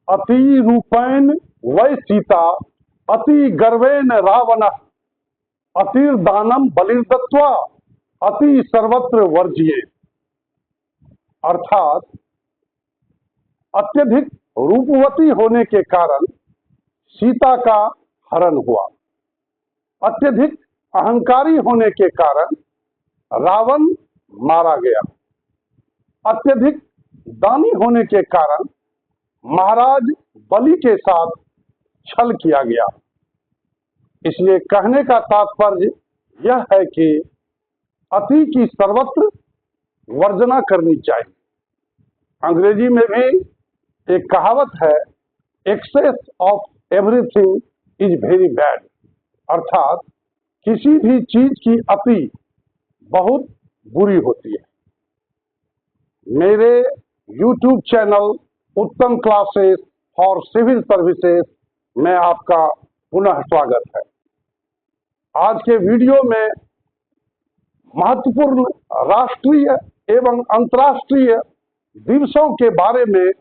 अति रूपेण वै सीता अति गर्वेण रावण अतिर्दानम बलिर्दत्वा अति सर्वत्र वर्जिए। अर्थात अत्यधिक रूपवती होने के कारण सीता का हरण हुआ, अत्यधिक अहंकारी होने के कारण रावण मारा गया, अत्यधिक दानी होने के कारण महाराज बलि के साथ छल किया गया। इसलिए कहने का तात्पर्य यह है कि अति की सर्वत्र वर्जना करनी चाहिए। अंग्रेजी में भी एक कहावत है, excess of everything is very bad, अर्थात किसी भी चीज की अति बहुत बुरी होती है। मेरे YouTube चैनल उत्तम क्लासेस फॉर सिविल सर्विसेज में आपका पुनः स्वागत है। आज के वीडियो में महत्वपूर्ण राष्ट्रीय एवं अंतर्राष्ट्रीय दिवसों के बारे में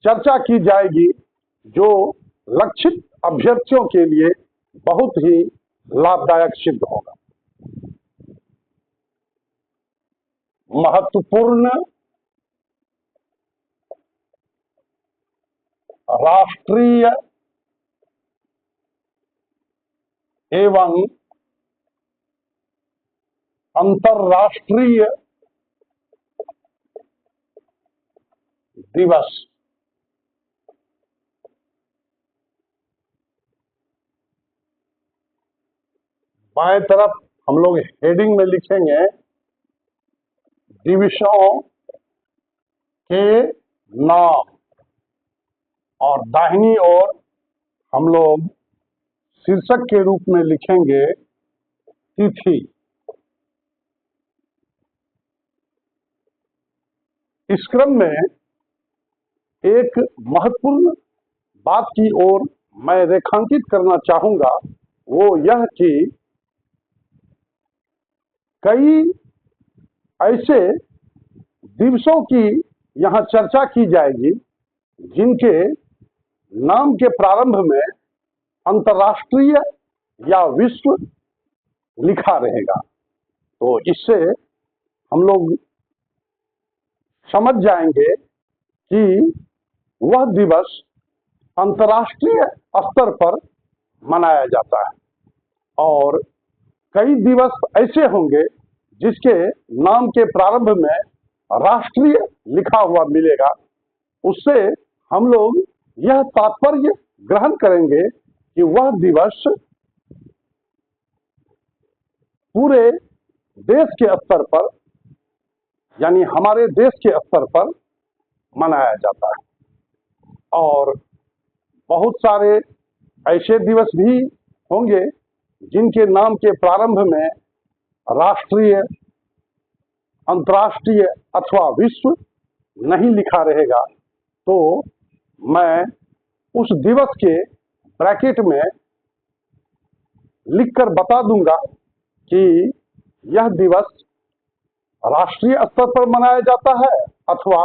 चर्चा की जाएगी, जो लक्षित अभ्यर्थियों के लिए बहुत ही लाभदायक सिद्ध होगा। महत्वपूर्ण राष्ट्रीय एवं अंतर्राष्ट्रीय दिवस। बाएं तरफ हम लोग हेडिंग में लिखेंगे दिवसों के नाम, और दाहिनी ओर हम लोग शीर्षक के रूप में लिखेंगे तिथि। इस क्रम में एक महत्वपूर्ण बात की ओर मैं रेखांकित करना चाहूंगा, वो यह कि कई ऐसे दिवसों की यहाँ चर्चा की जाएगी जिनके नाम के प्रारंभ में अंतर्राष्ट्रीय या विश्व लिखा रहेगा। तो इससे हम लोग समझ जाएंगे कि वह दिवस अंतर्राष्ट्रीय स्तर पर मनाया जाता है, और कई दिवस ऐसे होंगे जिसके नाम के प्रारंभ में राष्ट्रीय लिखा हुआ मिलेगा। उससे हम लोग यह तात्पर्य ग्रहण करेंगे कि वह दिवस पूरे देश के स्तर पर, यानी हमारे देश के स्तर पर मनाया जाता है। और बहुत सारे ऐसे दिवस भी होंगे जिनके नाम के प्रारंभ में राष्ट्रीय, अंतर्राष्ट्रीय अथवा विश्व नहीं लिखा रहेगा। तो मैं उस दिवस के ब्रैकेट में लिखकर बता दूंगा कि यह दिवस राष्ट्रीय स्तर पर मनाया जाता है अथवा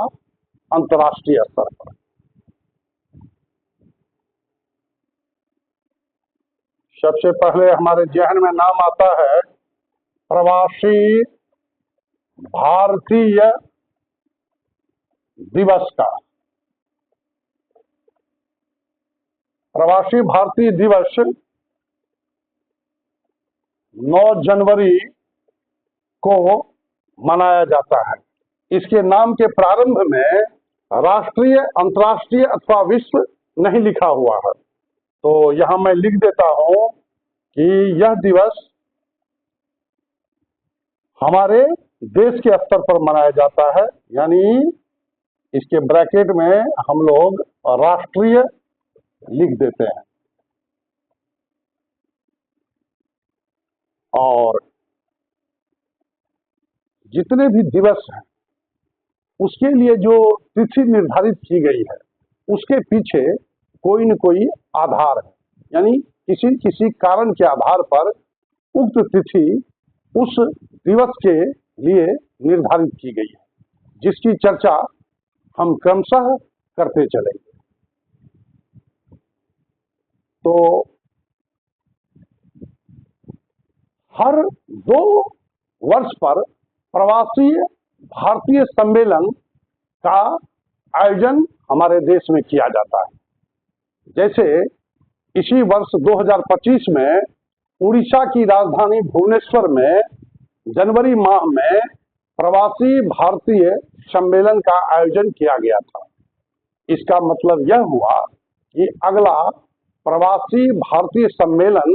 अंतर्राष्ट्रीय स्तर पर। सबसे पहले हमारे जहन में नाम आता है प्रवासी भारतीय दिवस का। प्रवासी भारतीय दिवस 9 जनवरी को मनाया जाता है। इसके नाम के प्रारंभ में राष्ट्रीय, अंतर्राष्ट्रीय अथवा विश्व नहीं लिखा हुआ है। तो यहां मैं लिख देता हूं कि यह दिवस हमारे देश के स्तर पर मनाया जाता है, यानी इसके ब्रैकेट में हम लोग राष्ट्रीय लिख देते हैं। और जितने भी दिवस हैं उसके लिए जो तिथि निर्धारित की गई है उसके पीछे कोई न कोई आधार है, यानी किसी किसी कारण के आधार पर उक्त तिथि उस दिवस के लिए निर्धारित की गई है, जिसकी चर्चा हम क्रमशः करते चलेंगे। तो हर 2 वर्ष पर प्रवासी भारतीय सम्मेलन का आयोजन हमारे देश में किया जाता है। जैसे इसी वर्ष 2025 में उड़ीसा की राजधानी भुवनेश्वर में जनवरी माह में प्रवासी भारतीय सम्मेलन का आयोजन किया गया था। इसका मतलब यह हुआ कि अगला प्रवासी भारतीय सम्मेलन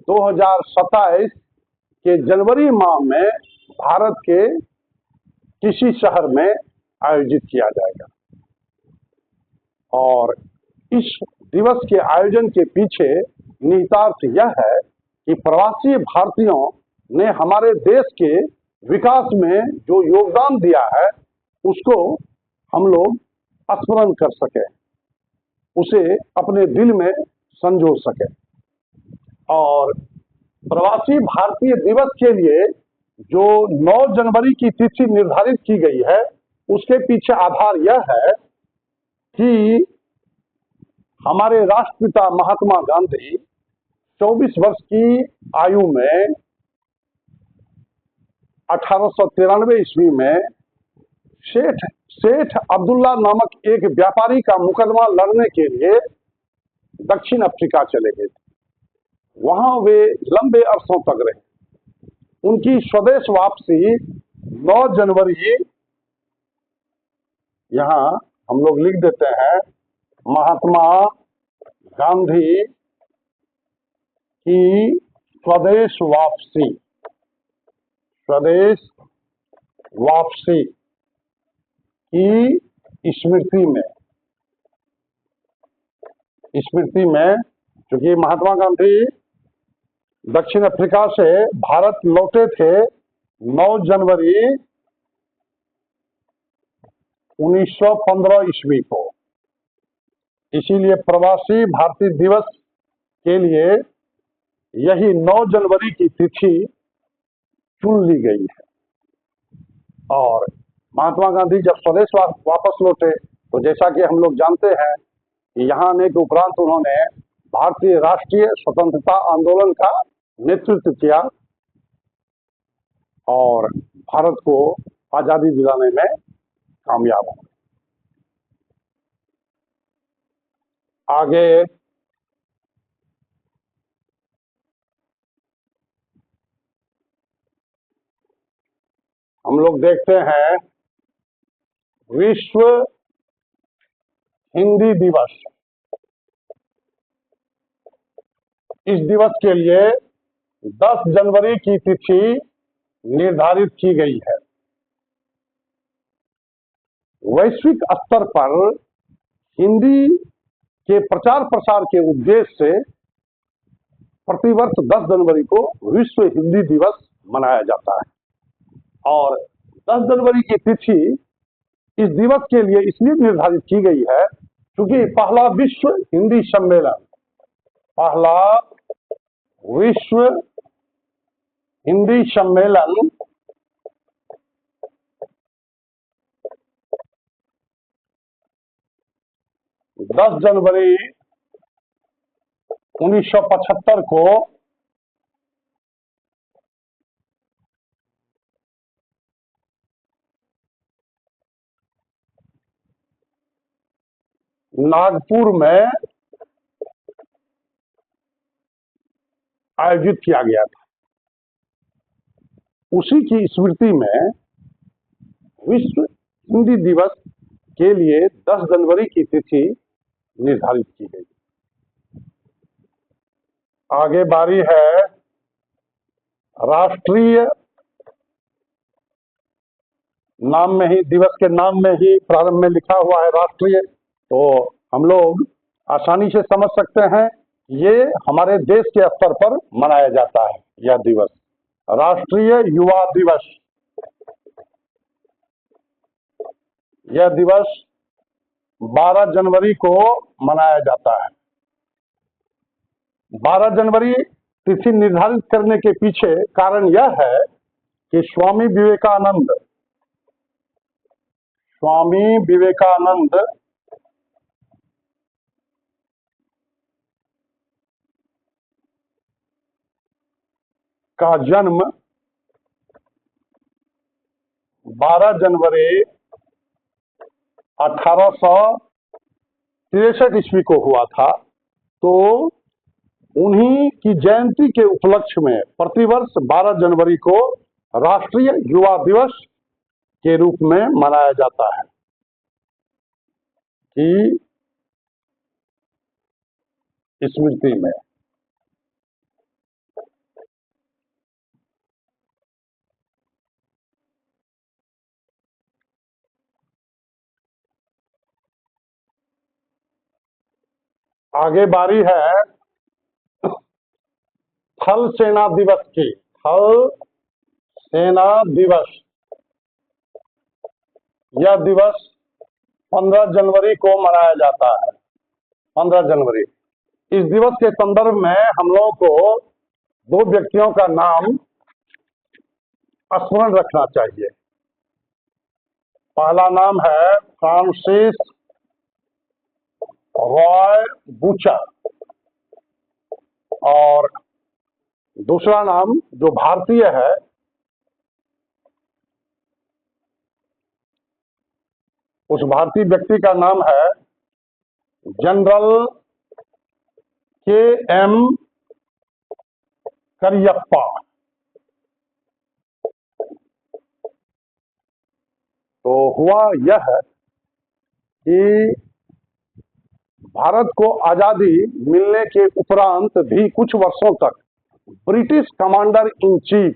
2027 के जनवरी माह में भारत के किसी शहर में आयोजित किया जाएगा। और इस दिवस के आयोजन के पीछे निहितार्थ यह है कि प्रवासी भारतीयों ने हमारे देश के विकास में जो योगदान दिया है उसको हम लोग स्मरण कर सके, उसे अपने दिल में संजो सके। और प्रवासी भारतीय दिवस के लिए जो 9 जनवरी की तिथि निर्धारित की गई है उसके पीछे आधार यह है कि हमारे राष्ट्रपिता महात्मा गांधी 24 वर्ष की आयु में 1893 ईस्वी में सेठ अब्दुल्ला नामक एक व्यापारी का मुकदमा लड़ने के लिए दक्षिण अफ्रीका चले गए थे। वहां वे लंबे अरसों तक रहे। उनकी स्वदेश वापसी 9 जनवरी, यहां हम लोग लिख देते हैं, महात्मा गांधी की स्वदेश वापसी की स्मृति में क्योंकि महात्मा गांधी दक्षिण अफ्रीका से भारत लौटे थे 9 जनवरी 1915 ईस्वी को। इसीलिए प्रवासी भारतीय दिवस के लिए यही 9 जनवरी की तिथि चुन ली गई है। और महात्मा गांधी जब स्वदेश वापस लौटे तो जैसा कि हम लोग जानते हैं कि यहाँ आने के उपरांत उन्होंने भारतीय राष्ट्रीय स्वतंत्रता आंदोलन का नेतृत्व किया और भारत को आजादी दिलाने में कामयाब हुए। आगे हम लोग देखते हैं विश्व हिंदी दिवस। इस दिवस के लिए 10 जनवरी की तिथि निर्धारित की गई है। वैश्विक स्तर पर हिंदी के प्रचार प्रसार के उद्देश्य से प्रतिवर्ष 10 जनवरी को विश्व हिंदी दिवस मनाया जाता है। और 10 जनवरी की तिथि इस दिवस के लिए इसलिए निर्धारित की गई है क्योंकि पहला विश्व हिंदी सम्मेलन 10 जनवरी 1975 को नागपुर में आयोजित किया गया था। उसी की स्मृति में विश्व हिंदी दिवस के लिए 10 जनवरी की तिथि निर्धारित की गई। आगे बारी है राष्ट्रीय, नाम में ही, दिवस के नाम में ही प्रारंभ में लिखा हुआ है राष्ट्रीय, तो हम लोग आसानी से समझ सकते हैं ये हमारे देश के स्तर पर मनाया जाता है। यह दिवस राष्ट्रीय युवा दिवस, यह दिवस 12 जनवरी को मनाया जाता है। 12 जनवरी तिथि निर्धारित करने के पीछे कारण यह है कि स्वामी विवेकानंद का जन्म 12 जनवरी 1863 ईस्वी को हुआ था। तो उन्हीं की जयंती के उपलक्ष्य में प्रतिवर्ष 12 जनवरी को राष्ट्रीय युवा दिवस के रूप में मनाया जाता है कि स्मृति में। आगे बारी है थल सेना दिवस की। थल सेना दिवस, यह दिवस 15 जनवरी को मनाया जाता है। 15 जनवरी। इस दिवस के संदर्भ में हम लोगों को 2 व्यक्तियों का नाम स्मरण रखना चाहिए। पहला नाम है फ्रांसिस रॉय बूचर और दूसरा नाम जो भारतीय है उस भारतीय व्यक्ति का नाम है जनरल के.एम. करियप्पा। तो हुआ यह है कि भारत को आजादी मिलने के उपरांत भी कुछ वर्षों तक British commander in chief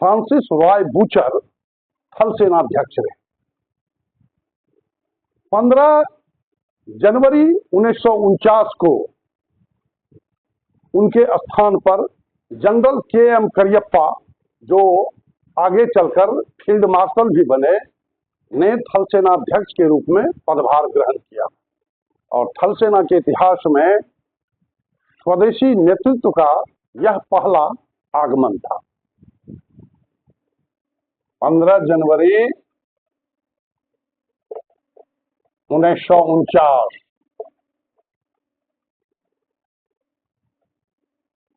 Francis Roy butcher थल सेनाध्यक्ष रहे। 15 जनवरी 1949 को उनके स्थान पर जनरल के.एम. करियप्पा, जो आगे चलकर फील्ड मार्शल भी बने, ने थल सेनाध्यक्ष के रूप में पदभार ग्रहण किया। और थल सेना के इतिहास में स्वदेशी नेतृत्व का यह पहला आगमन था। 15 जनवरी 1949।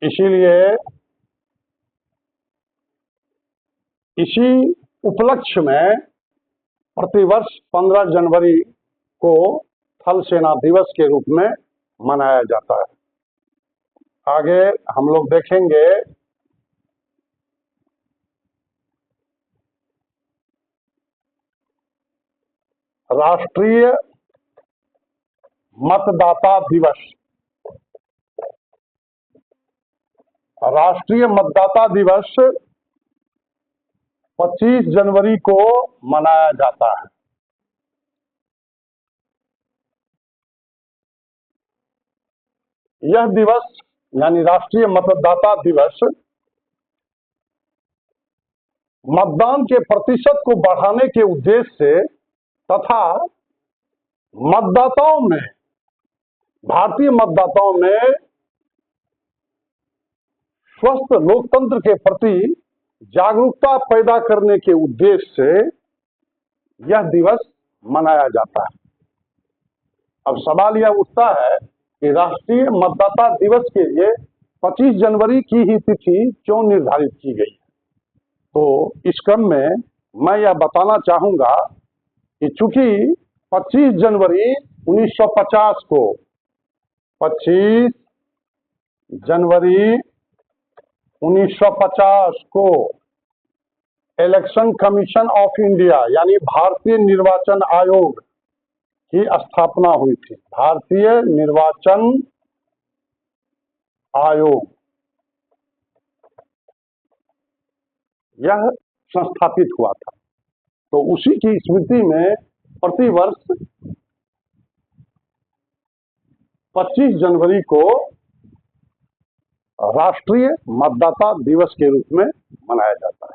इसीलिए इसी उपलक्ष्य में प्रतिवर्ष 15 जनवरी को थल सेना दिवस के रूप में मनाया जाता है। आगे हम लोग देखेंगे राष्ट्रीय मतदाता दिवस। राष्ट्रीय मतदाता दिवस 25 जनवरी को मनाया जाता है। यह दिवस यानी राष्ट्रीय मतदाता दिवस मतदान के प्रतिशत को बढ़ाने के उद्देश्य से तथा मतदाताओं में, भारतीय मतदाताओं में स्वस्थ लोकतंत्र के प्रति जागरूकता पैदा करने के उद्देश्य से यह दिवस मनाया जाता है। अब सवाल यह उठता है कि राष्ट्रीय मतदाता दिवस के लिए 25 जनवरी की ही तिथि क्यों निर्धारित की गई है। तो इस क्रम में मैं यह बताना चाहूंगा कि चूंकि 25 जनवरी 1950 को 25 जनवरी 1950 को इलेक्शन कमीशन ऑफ इंडिया यानी भारतीय निर्वाचन आयोग की स्थापना हुई थी। भारतीय निर्वाचन आयोग यह संस्थापित हुआ था। तो उसी की स्मृति में प्रतिवर्ष 25 जनवरी को राष्ट्रीय मतदाता दिवस के रूप में मनाया जाता है।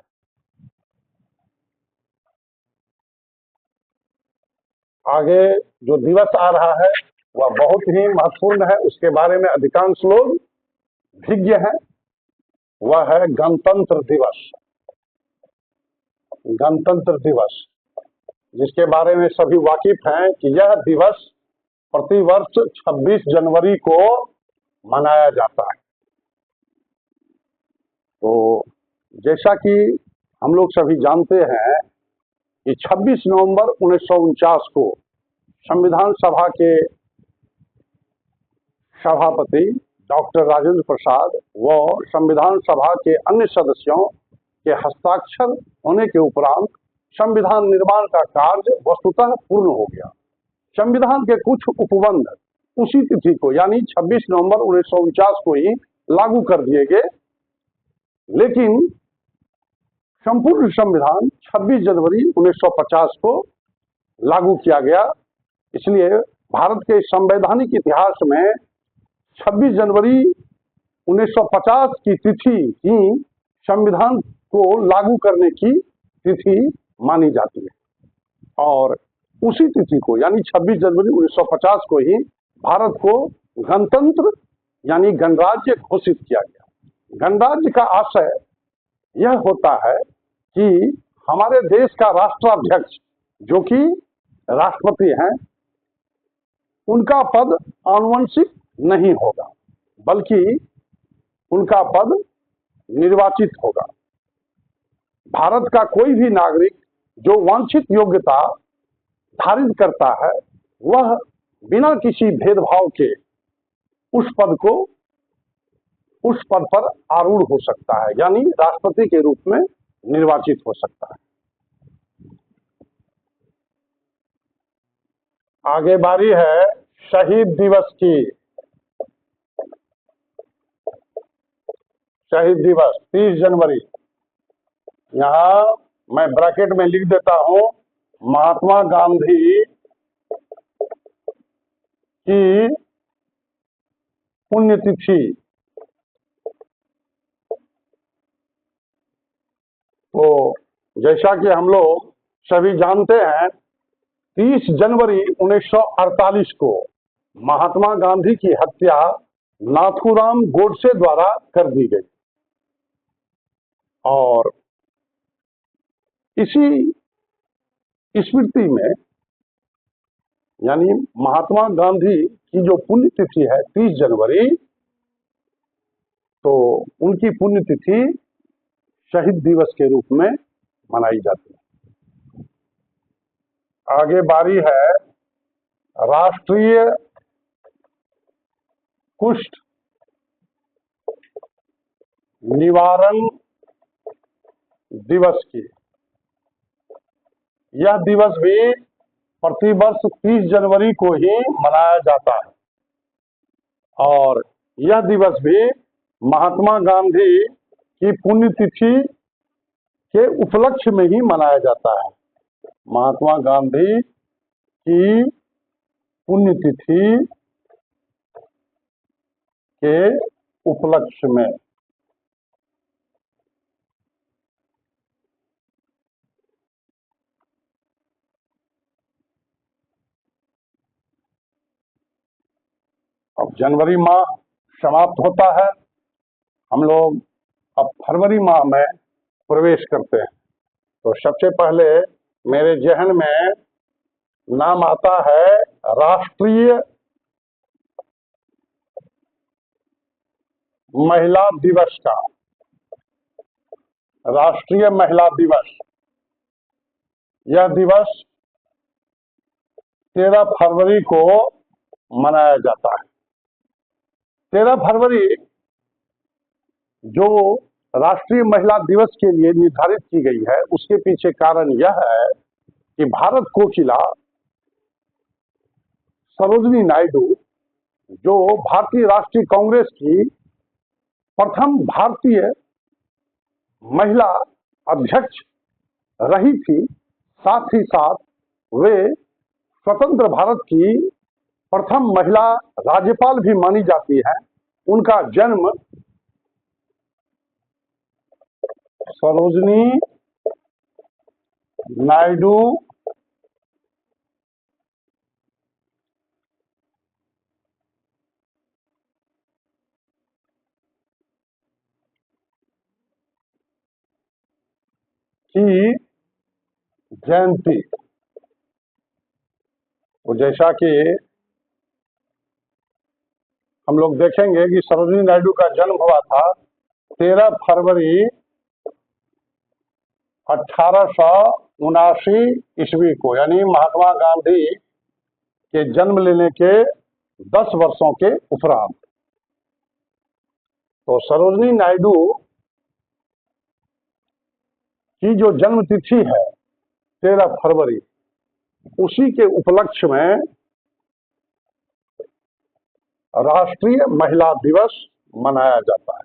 आगे जो दिवस आ रहा है वह बहुत ही महत्वपूर्ण है, उसके बारे में अधिकांश लोग विज्ञ हैं। वह है गणतंत्र दिवस। गणतंत्र दिवस, जिसके बारे में सभी वाकिफ हैं कि यह दिवस प्रतिवर्ष 26 जनवरी को मनाया जाता है। तो जैसा कि हम लोग सभी जानते हैं कि 26 नवंबर 1949 को संविधान सभा के सभापति डॉक्टर राजेंद्र प्रसाद व संविधान सभा के अन्य सदस्यों के हस्ताक्षर होने के उपरांत संविधान निर्माण का कार्य वस्तुतः पूर्ण हो गया। संविधान के कुछ उपबंध उसी तिथि को यानी 26 नवंबर 1949 को ही लागू कर दिए गए, लेकिन संपूर्ण संविधान 26 जनवरी 1950 को लागू किया गया। इसलिए भारत के संवैधानिक इतिहास में 26 जनवरी 1950 की तिथि ही संविधान को लागू करने की तिथि मानी जाती है और उसी तिथि को यानी 26 जनवरी 1950 को ही भारत को गणतंत्र यानी गणराज्य घोषित किया गया। गणराज्य का आशय यह होता है कि हमारे देश का राष्ट्राध्यक्ष जो कि राष्ट्रपति हैं, उनका पद आनुवंशिक नहीं होगा बल्कि उनका पद निर्वाचित होगा। भारत का कोई भी नागरिक जो वांछित योग्यता धारित करता है वह बिना किसी भेदभाव के उस पद पर आरूढ़ हो सकता है यानी राष्ट्रपति के रूप में निर्वाचित हो सकता है। आगे बारी है शहीद दिवस की। शहीद दिवस 30 जनवरी, यहाँ मैं ब्रैकेट में लिख देता हूं महात्मा गांधी की पुण्यतिथि। तो जैसा कि हम लोग सभी जानते हैं 30 जनवरी 1948 को महात्मा गांधी की हत्या नाथूराम गोडसे द्वारा कर दी गई और इसी स्मृति में यानी महात्मा गांधी की जो पुण्यतिथि है 30 जनवरी, तो उनकी पुण्यतिथि शहीद दिवस के रूप में मनाई जाती है। आगे बारी है राष्ट्रीय कुष्ठ निवारण दिवस की। यह दिवस भी प्रतिवर्ष 30 जनवरी को ही मनाया जाता है और यह दिवस भी महात्मा गांधी की पुण्यतिथि के उपलक्ष्य में ही मनाया जाता है। महात्मा गांधी की पुण्यतिथि के उपलक्ष्य में। अब जनवरी माह समाप्त होता है, हम लोग अब फरवरी माह में प्रवेश करते हैं। तो सबसे पहले मेरे जहन में नाम आता है राष्ट्रीय महिला दिवस का। राष्ट्रीय महिला दिवस, यह दिवस 13 फरवरी को मनाया जाता है। 13 फरवरी जो राष्ट्रीय महिला दिवस के लिए निर्धारित की गई है उसके पीछे कारण यह है कि भारत कोकिला सरोजिनी नायडू जो भारतीय राष्ट्रीय कांग्रेस की प्रथम भारतीय महिला अध्यक्ष रही थी, साथ ही साथ वे स्वतंत्र भारत की प्रथम महिला राज्यपाल भी मानी जाती है। उनका जन्म सरोजिनी नायडू की जयंती। तो जैसा कि हम लोग देखेंगे कि सरोजिनी नायडू का जन्म हुआ था 13 फरवरी 1879 को, यानी महात्मा गांधी के जन्म लेने के 10 वर्षों के उपरांत। तो सरोजिनी नायडू की जो जन्म तिथि है 13 फरवरी, उसी के उपलक्ष्य में राष्ट्रीय महिला दिवस मनाया जाता है।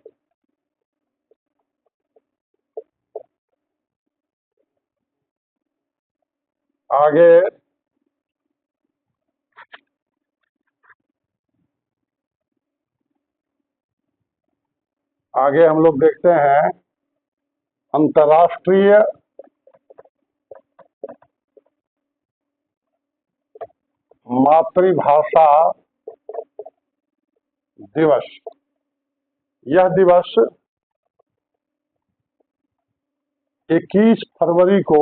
आगे हम लोग देखते हैं अंतर्राष्ट्रीय मातृभाषा दिवस। यह दिवस 21 फरवरी को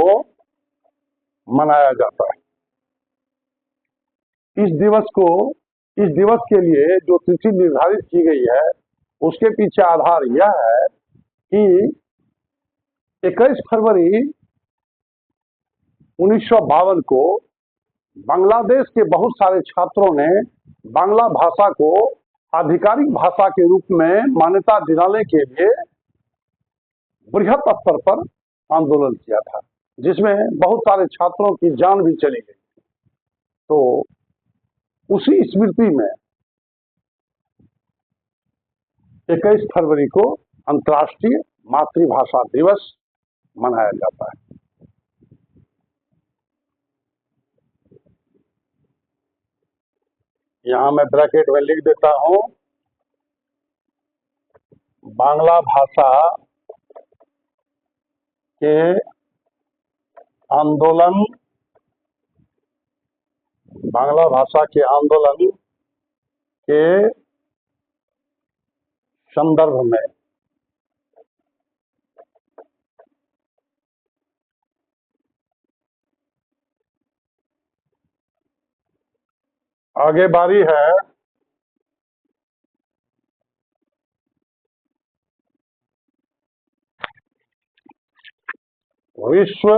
मनाया जाता है। इस दिवस के लिए जो तिथि निर्धारित की गई है, उसके पीछे आधार यह है कि 21 फरवरी 1952 को बांग्लादेश के बहुत सारे छात्रों ने बांग्ला भाषा को आधिकारिक भाषा के रूप में मान्यता दिलाने के लिए बृहत स्तर पर आंदोलन किया था, जिसमें बहुत सारे छात्रों की जान भी चली गई। तो उसी स्मृति में 21 फरवरी को अंतर्राष्ट्रीय मातृभाषा दिवस मनाया जाता है। यहां मैं ब्रैकेट में लिख देता हूं, बांग्ला भाषा के आंदोलन के संदर्भ में आगे बारी है विश्व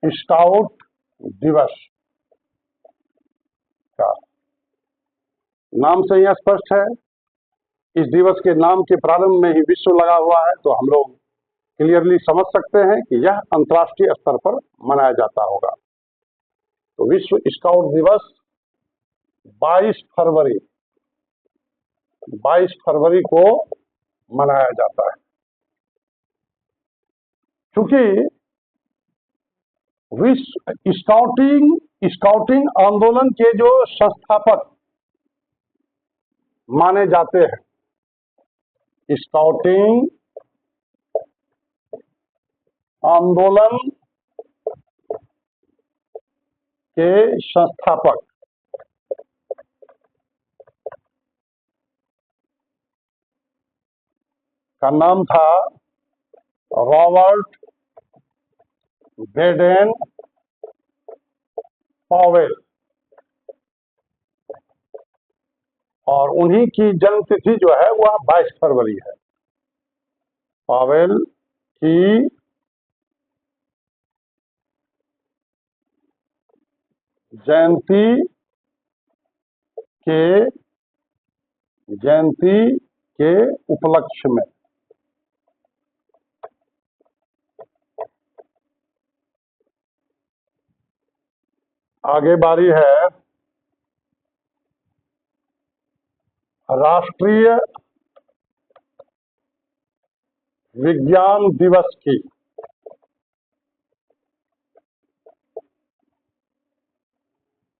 स्काउट दिवस का। नाम से यह स्पष्ट है, इस दिवस के नाम के प्रारंभ में ही विश्व लगा हुआ है, तो हम लोग क्लियरली समझ सकते हैं कि यह अंतर्राष्ट्रीय स्तर पर मनाया जाता होगा। तो विश्व स्काउट दिवस 22 फरवरी को मनाया जाता है। क्योंकि विश्व स्काउटिंग आंदोलन के जो संस्थापक माने जाते हैं, स्काउटिंग आंदोलन के संस्थापक का नाम था रॉबर्ट बेडेन पावेल, और उन्हीं की जन्म तिथि जो है वह 22 फरवरी है। पावेल की जयंती के उपलक्ष्य में आगे बारी है राष्ट्रीय विज्ञान दिवस की।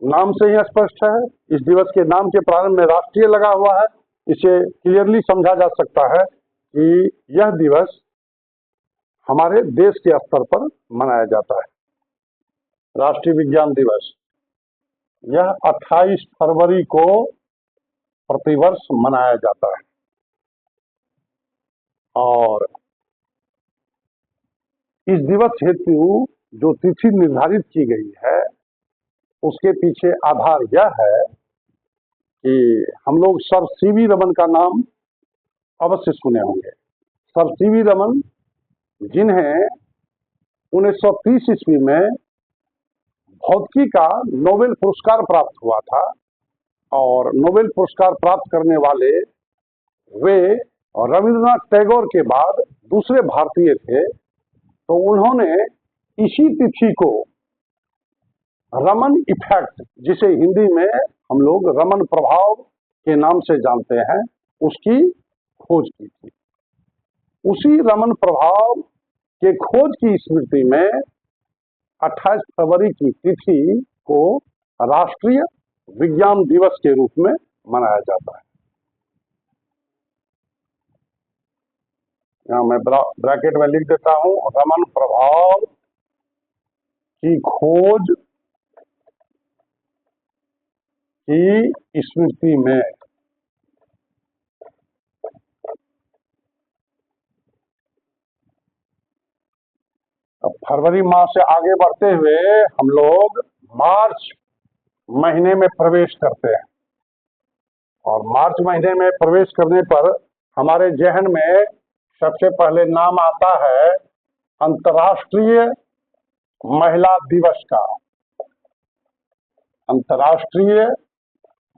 नाम से ही स्पष्ट है, इस दिवस के नाम के प्रारंभ में राष्ट्रीय लगा हुआ है। इसे क्लियरली समझा जा सकता है कि यह दिवस हमारे देश के स्तर पर मनाया जाता है। राष्ट्रीय विज्ञान दिवस यह 28 फरवरी को प्रतिवर्ष मनाया जाता है, और इस दिवस हेतु जो तिथि निर्धारित की गई है, उसके पीछे आधार यह है कि हम लोग सर सीवी रमन का नाम अवश्य सुने होंगे। सर सीवी रमन जिन्हें 1930 ईस्वी में भौतिकी का नोबेल पुरस्कार प्राप्त हुआ था, और नोबेल पुरस्कार प्राप्त करने वाले वे रविंद्रनाथ टैगोर के बाद दूसरे भारतीय थे। तो उन्होंने इसी तिथि को रमन इफेक्ट, जिसे हिंदी में हम लोग रमन प्रभाव के नाम से जानते हैं, उसकी खोज की थी। उसी रमन प्रभाव के खोज की स्मृति में 28 फरवरी की तिथि को राष्ट्रीय विज्ञान दिवस के रूप में मनाया जाता है। यहाँ मैं ब्रैकेट में लिख देता हूं, रमन प्रभाव की खोज की स्मृति में। अब फरवरी माह से आगे बढ़ते हुए हम लोग मार्च महीने में प्रवेश करते हैं, और मार्च महीने में प्रवेश करने पर हमारे जहन में सबसे पहले नाम आता है अंतर्राष्ट्रीय महिला दिवस का। अंतर्राष्ट्रीय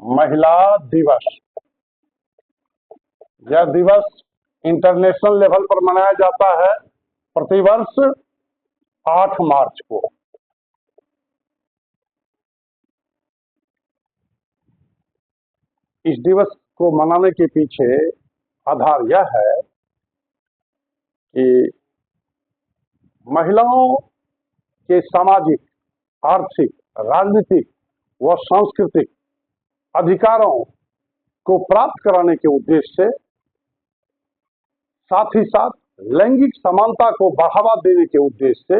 महिला दिवस, यह दिवस इंटरनेशनल लेवल पर मनाया जाता है प्रतिवर्ष 8 मार्च को। इस दिवस को मनाने के पीछे आधार यह है कि महिलाओं के सामाजिक, आर्थिक, राजनीतिक व सांस्कृतिक अधिकारों को प्राप्त कराने के उद्देश्य से, साथ ही साथ लैंगिक समानता को बढ़ावा देने के उद्देश्य से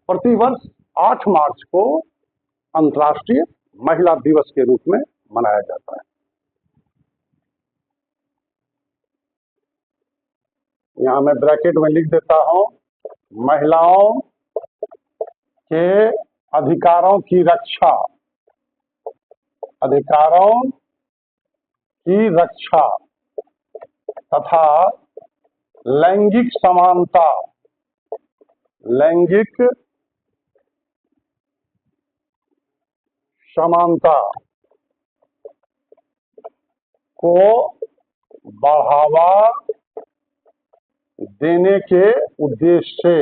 प्रतिवर्ष 8 मार्च को अंतर्राष्ट्रीय महिला दिवस के रूप में मनाया जाता है। यहां मैं ब्रैकेट में लिख देता हूं, महिलाओं के अधिकारों की रक्षा, अधिकारों की रक्षा तथा लैंगिक समानता, लैंगिक समानता को बढ़ावा देने के उद्देश्य से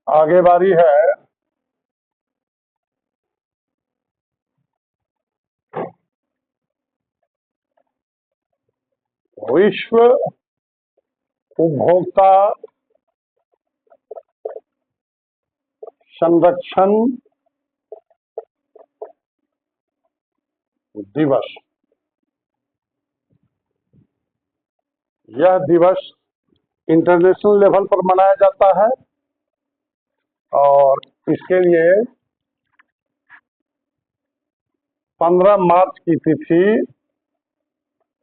आगे बारी है विश्व उपभोक्ता संरक्षण दिवस। यह दिवस इंटरनेशनल लेवल पर मनाया जाता है, और इसके लिए 15 मार्च की तिथि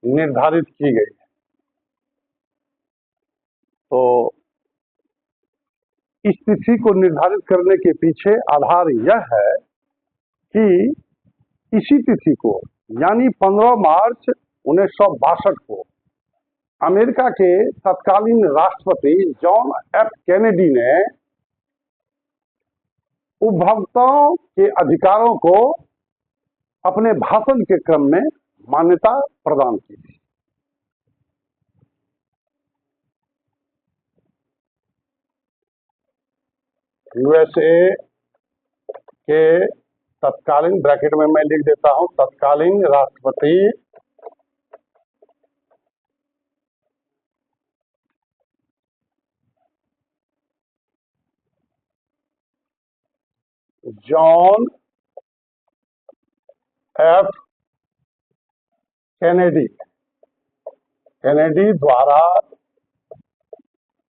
निर्धारित की गई। तो इस तिथि को निर्धारित करने के पीछे आधार यह है कि इसी तिथि को, यानी 15 मार्च 1962 को अमेरिका के तत्कालीन राष्ट्रपति जॉन एफ कैनेडी ने उपभोक्ताओं के अधिकारों को अपने भाषण के क्रम में मान्यता प्रदान की थी। यूएसए के तत्कालीन, ब्रैकेट में मैं लिख देता हूं, तत्कालीन राष्ट्रपति जॉन एफ कैनेडी, कैनेडी द्वारा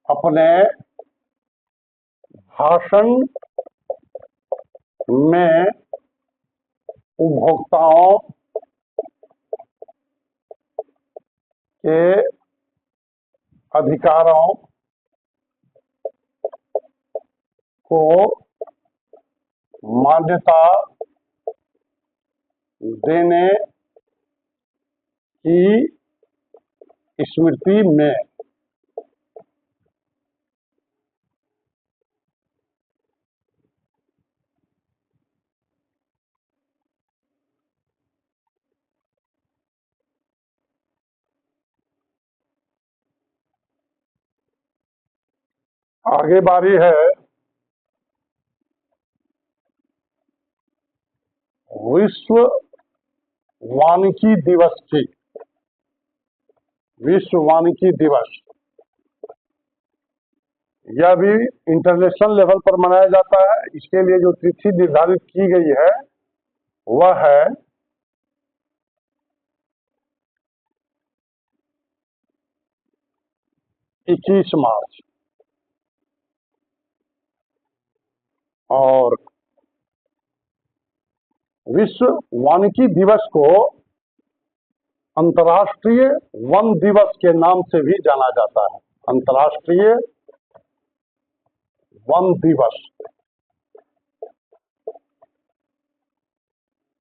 अपने भाषण में उपभोक्ताओं के अधिकारों को मान्यता देने की स्मृति में आगे बारी है विश्व वानिकी दिवस की। विश्व वानिकी दिवस यह भी इंटरनेशनल लेवल पर मनाया जाता है। इसके लिए जो तिथि निर्धारित की गई है वह है 21 मार्च। और विश्व वानिकी दिवस को अंतर्राष्ट्रीय वन दिवस के नाम से भी जाना जाता है। अंतर्राष्ट्रीय वन दिवस।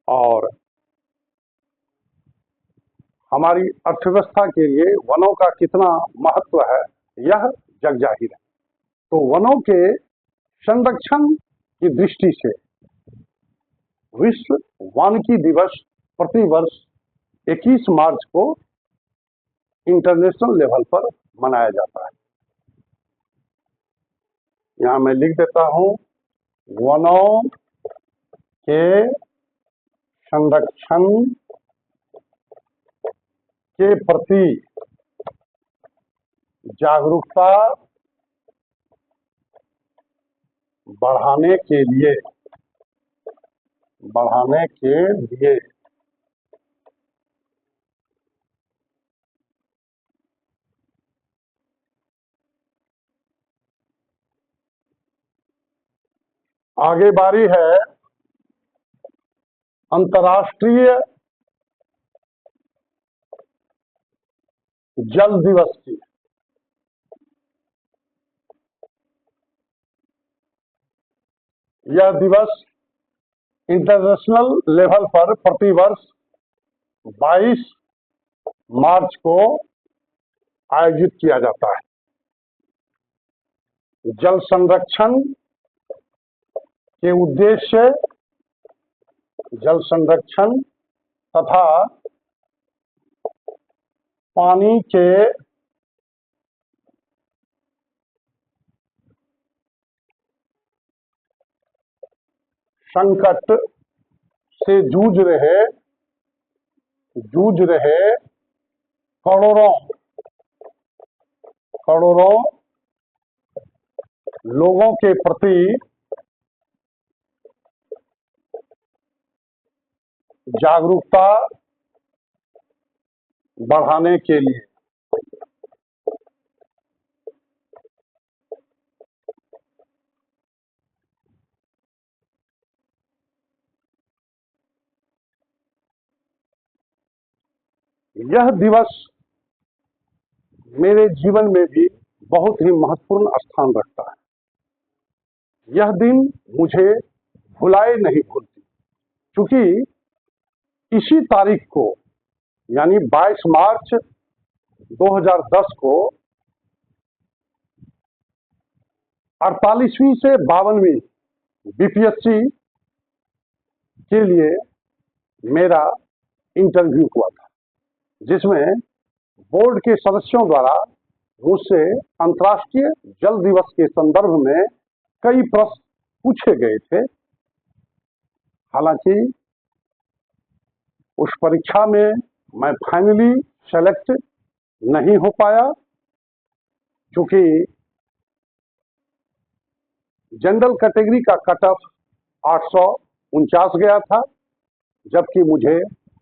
और हमारी अर्थव्यवस्था के लिए वनों का कितना महत्व है यह जग जाहिर है। तो वनों के संरक्षण की दृष्टि से विश्व वानिकी दिवस प्रतिवर्ष 21 मार्च को इंटरनेशनल लेवल पर मनाया जाता है। यहां मैं लिख देता हूं, वनों के संरक्षण के प्रति जागरूकता बढ़ाने के लिए आगे बारी है अंतर्राष्ट्रीय जल दिवस की। यह दिवस इंटरनेशनल लेवल पर प्रतिवर्ष 22 मार्च को आयोजित किया जाता है। जल संरक्षण के उद्देश्य जल संरक्षण तथा पानी के संकट से जूझ रहे करोड़ों लोगों के प्रति जागरूकता बढ़ाने के लिए यह दिवस मेरे जीवन में भी बहुत ही महत्वपूर्ण स्थान रखता है। यह दिन मुझे भुलाए नहीं भूलती, क्योंकि इसी तारीख को यानी 22 मार्च 2010 को 48वीं से 52वीं बीपीएससी के लिए मेरा इंटरव्यू हुआ था, जिसमें बोर्ड के सदस्यों द्वारा मुझसे अंतर्राष्ट्रीय जल दिवस के संदर्भ में कई प्रश्न पूछे गए थे। हालांकि उस परीक्षा में मैं फाइनली सेलेक्ट नहीं हो पाया, क्योंकि जनरल कैटेगरी का कट ऑफ 849 गया था, जबकि मुझे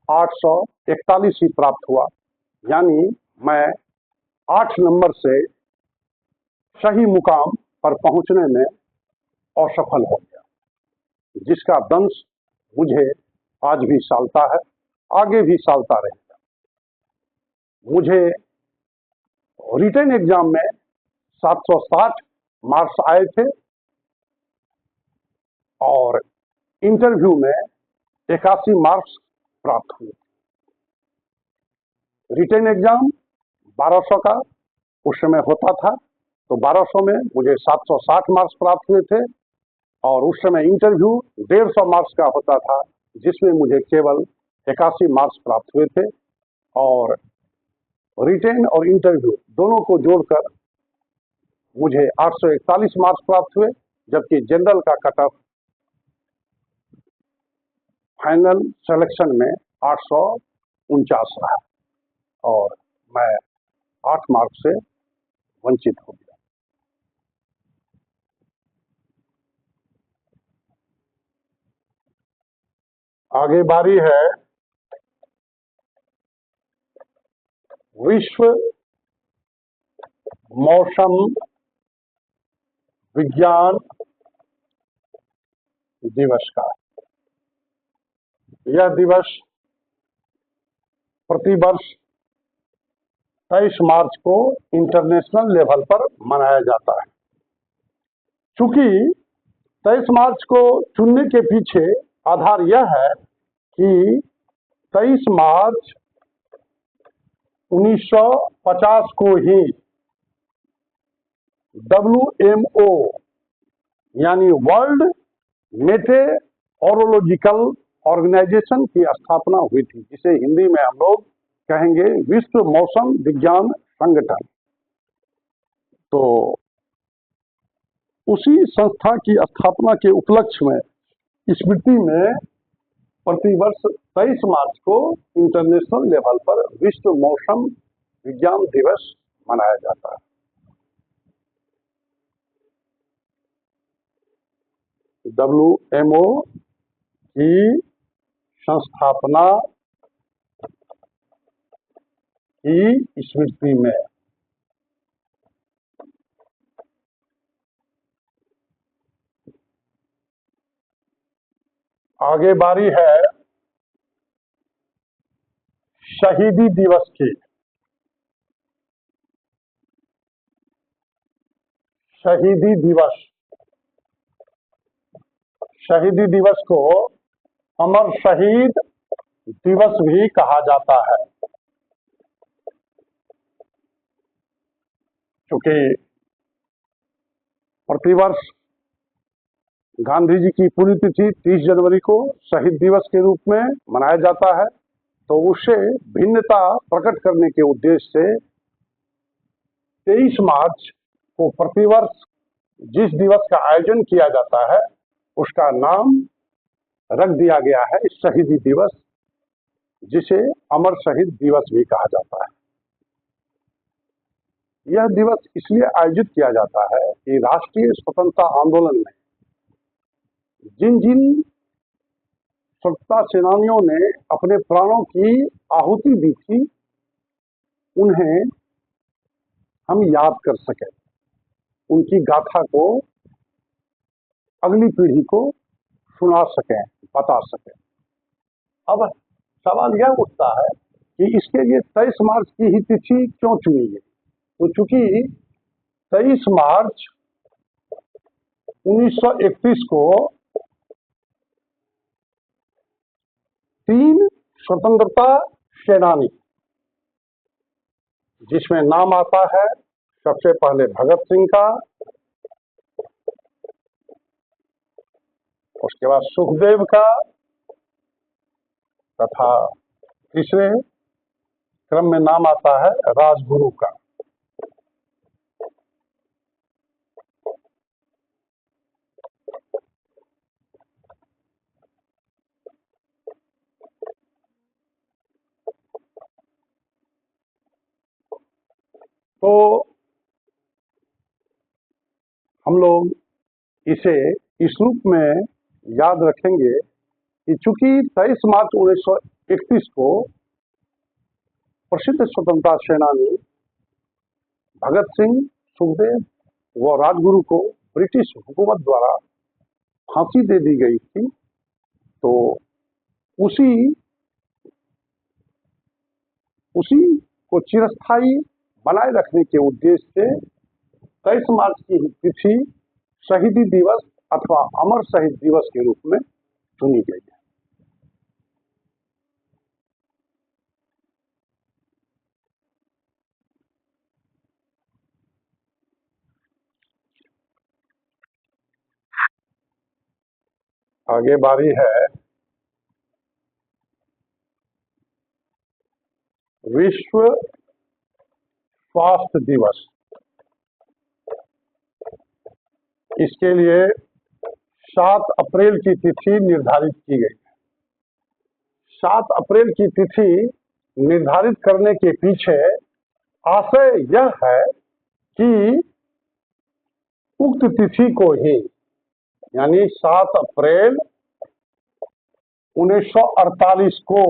841 ही प्राप्त हुआ। यानी मैं 8 नंबर से सही मुकाम पर पहुंचने में असफल हो गया, जिसका दंश मुझे आज भी सालता है, आगे भी सालता रहेगा। मुझे रिटन एग्जाम में 760 मार्क्स आए थे और इंटरव्यू में 81 मार्क्स प्राप्त हुए। रिटन एग्जाम 1200 का उस समय होता था, तो 1200 में मुझे 760 मार्क्स प्राप्त हुए थे और उस समय इंटरव्यू 150 मार्क्स का होता था, जिसमें मुझे केवल 81 मार्क्स प्राप्त हुए थे। और रिटेन और इंटरव्यू दोनों को जोड़कर मुझे 841 मार्क्स प्राप्त हुए, जबकि जनरल का कट ऑफ फाइनल सिलेक्शन में 849 रहा और मैं 8 मार्क्स से वंचित हो गया। आगे बारी है विश्व मौसम विज्ञान दिवस का। यह दिवस प्रतिवर्ष 23 मार्च को इंटरनेशनल लेवल पर मनाया जाता है। चूंकि 23 मार्च को चुनने के पीछे आधार यह है कि 23 मार्च 1950 को ही WMO यानी वर्ल्ड मेटेओरोलॉजिकल ऑर्गेनाइजेशन की स्थापना हुई थी, जिसे हिंदी में हम लोग कहेंगे विश्व मौसम विज्ञान संगठन। तो उसी संस्था की स्थापना के उपलक्ष्य में स्मृति में प्रतिवर्ष 23 मार्च को इंटरनेशनल लेवल पर विश्व मौसम विज्ञान दिवस मनाया जाता है। WMO की संस्थापना की स्मृति में आगे बारी है शहीदी दिवस की। शहीदी दिवस, शहीदी दिवस को अमर शहीद दिवस भी कहा जाता है, क्योंकि प्रतिवर्ष गांधी जी की पुण्यतिथि 30 जनवरी को शहीद दिवस के रूप में मनाया जाता है। तो उससे भिन्नता प्रकट करने के उद्देश्य से 23 मार्च को प्रतिवर्ष जिस दिवस का आयोजन किया जाता है उसका नाम रख दिया गया है शहीदी दिवस, जिसे अमर शहीद दिवस भी कहा जाता है। यह दिवस इसलिए आयोजित किया जाता है कि राष्ट्रीय स्वतंत्रता आंदोलन में जिन जिन स्वतंत्रता सेनानियों ने अपने प्राणों की आहुति दी थी, उन्हें हम याद कर सकें, उनकी गाथा को अगली पीढ़ी को सुना सकें, बता सकें। अब सवाल यह उठता है कि इसके लिए 23 मार्च की ही तिथि क्यों चुनी गई? तो चूंकि 23 मार्च 1931 को 3 स्वतंत्रता सेनानी, जिसमें नाम आता है सबसे पहले भगत सिंह का, उसके बाद सुखदेव का, तथा तीसरे क्रम में नाम आता है राजगुरु का। तो हम लोग इसे इस रूप में याद रखेंगे कि चूंकि 23 मार्च 1931 को प्रसिद्ध स्वतंत्रता सेनानी भगत सिंह, सुखदेव व राजगुरु को ब्रिटिश हुकूमत द्वारा फांसी दे दी गई थी, तो उसी को चिरस्थायी बनाए रखने के उद्देश्य से 23 मार्च की तिथि शहीदी दिवस अथवा अमर शहीद दिवस के रूप में चुनी गई है। आगे बारी है विश्व स्वास्थ्य दिवस। इसके लिए 7 अप्रैल की तिथि निर्धारित की गई है। 7 अप्रैल की तिथि निर्धारित करने के पीछे आशय यह है कि उक्त तिथि को ही, यानी 7 अप्रैल 1948 को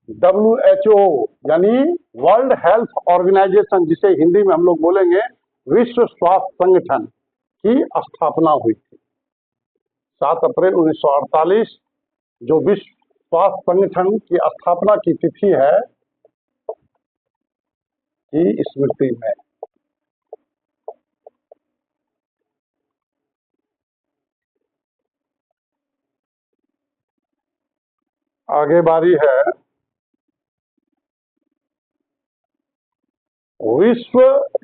WHO यानी वर्ल्ड हेल्थ ऑर्गेनाइजेशन, जिसे हिंदी में हम लोग बोलेंगे विश्व स्वास्थ्य संगठन, की स्थापना हुई थी। 7 अप्रैल 1948 जो विश्व स्वास्थ्य संगठन की स्थापना की तिथि है, की स्मृति में। आगे बारी है विश्व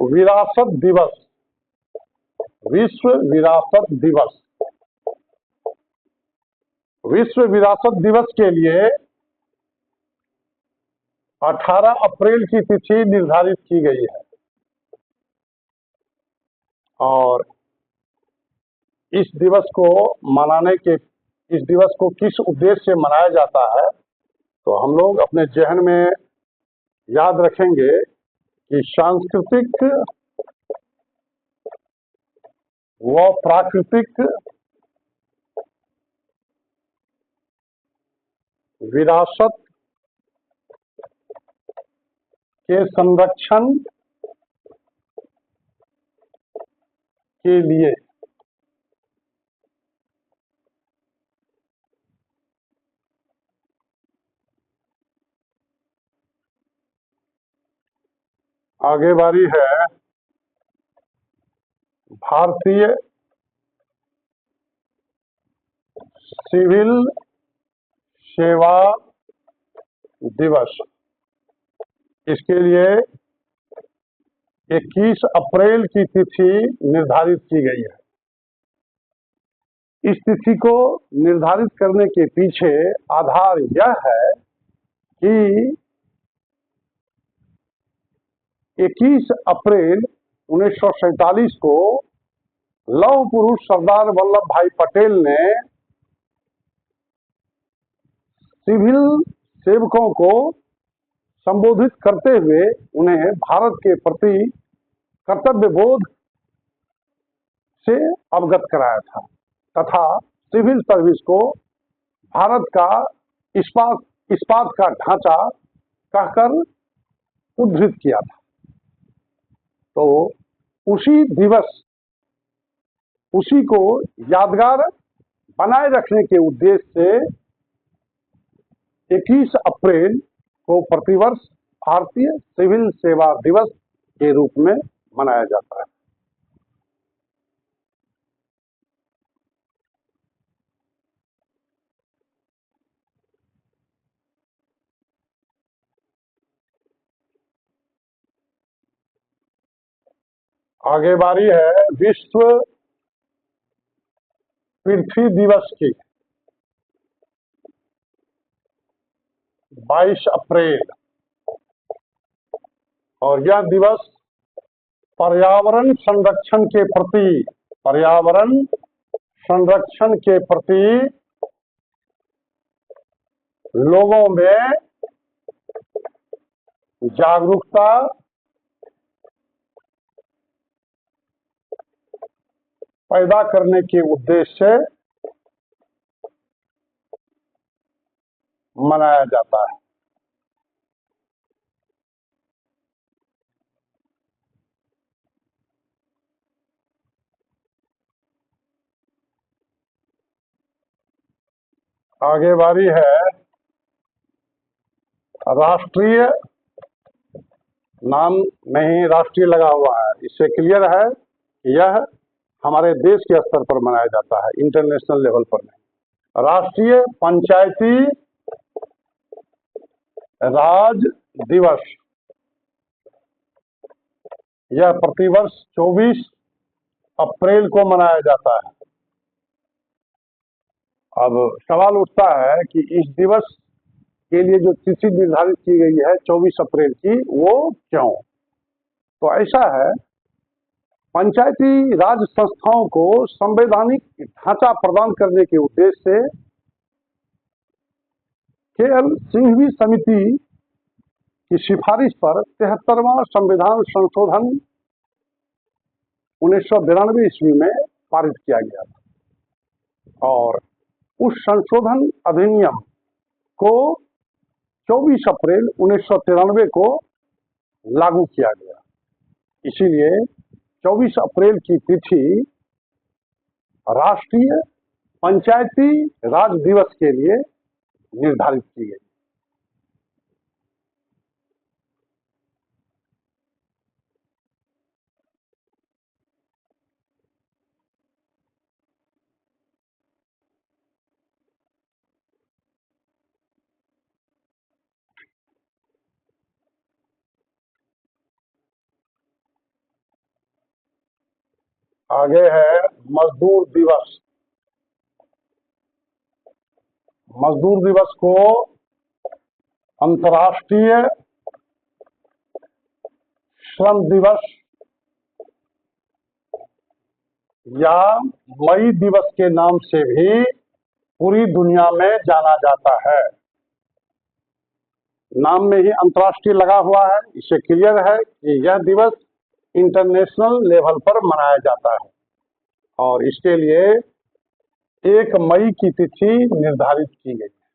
विरासत दिवस। विश्व विरासत दिवस। विश्व विरासत दिवस के लिए 18 अप्रैल की तिथि निर्धारित की गई है और इस दिवस को किस उद्देश्य से मनाया जाता है, तो हम लोग अपने जहन में याद रखेंगे कि सांस्कृतिक व प्राकृतिक विरासत के संरक्षण के लिए आगे बारी है भारतीय सिविल सेवा दिवस। इसके लिए 21 अप्रैल की तिथि निर्धारित की गई है। इस तिथि को निर्धारित करने के पीछे आधार यह है कि 21 अप्रैल 1947 को लौह पुरुष सरदार वल्लभ भाई पटेल ने सिविल सेवकों को संबोधित करते हुए उन्हें भारत के प्रति कर्तव्य बोध से अवगत कराया था तथा सिविल सर्विस को भारत का इस्पात का ढांचा कहकर उद्धृत किया था। तो उसी को यादगार बनाए रखने के उद्देश्य से 21 अप्रैल को प्रतिवर्ष भारतीय सिविल सेवा दिवस के रूप में मनाया जाता है। आगे बारी है विश्व पृथ्वी दिवस की। 22 अप्रैल, और यह दिवस पर्यावरण संरक्षण के प्रति लोगों में जागरूकता पैदा करने के उद्देश्य से मनाया जाता है। आगे बारी है राष्ट्रीय नाम में ही राष्ट्रीय लगा हुआ है, इससे क्लियर है कि यह हमारे देश के स्तर पर मनाया जाता है, इंटरनेशनल लेवल पर नहीं। राष्ट्रीय पंचायती राज दिवस, यह प्रतिवर्ष 24 अप्रैल को मनाया जाता है। अब सवाल उठता है कि इस दिवस के लिए जो तिथि निर्धारित की गई है 24 अप्रैल की, वो क्यों? तो ऐसा है, पंचायती राज संस्थाओं को संवैधानिक ढांचा प्रदान करने के उद्देश्य से केएल सिंघवी समिति की सिफारिश पर 73वां संविधान संशोधन 1992 ईस्वी में पारित किया गया था और उस संशोधन अधिनियम को 24 अप्रैल 1993 को लागू किया गया। इसीलिए 24 अप्रैल की तिथि राष्ट्रीय पंचायती राज दिवस के लिए निर्धारित की गई। आगे है मजदूर दिवस। मजदूर दिवस को अंतर्राष्ट्रीय श्रम दिवस या मई दिवस के नाम से भी पूरी दुनिया में जाना जाता है। नाम में ही अंतर्राष्ट्रीय लगा हुआ है, इससे क्लियर है कि यह दिवस इंटरनेशनल लेवल पर मनाया जाता है और इसके लिए 1 मई की तिथि निर्धारित की गई है।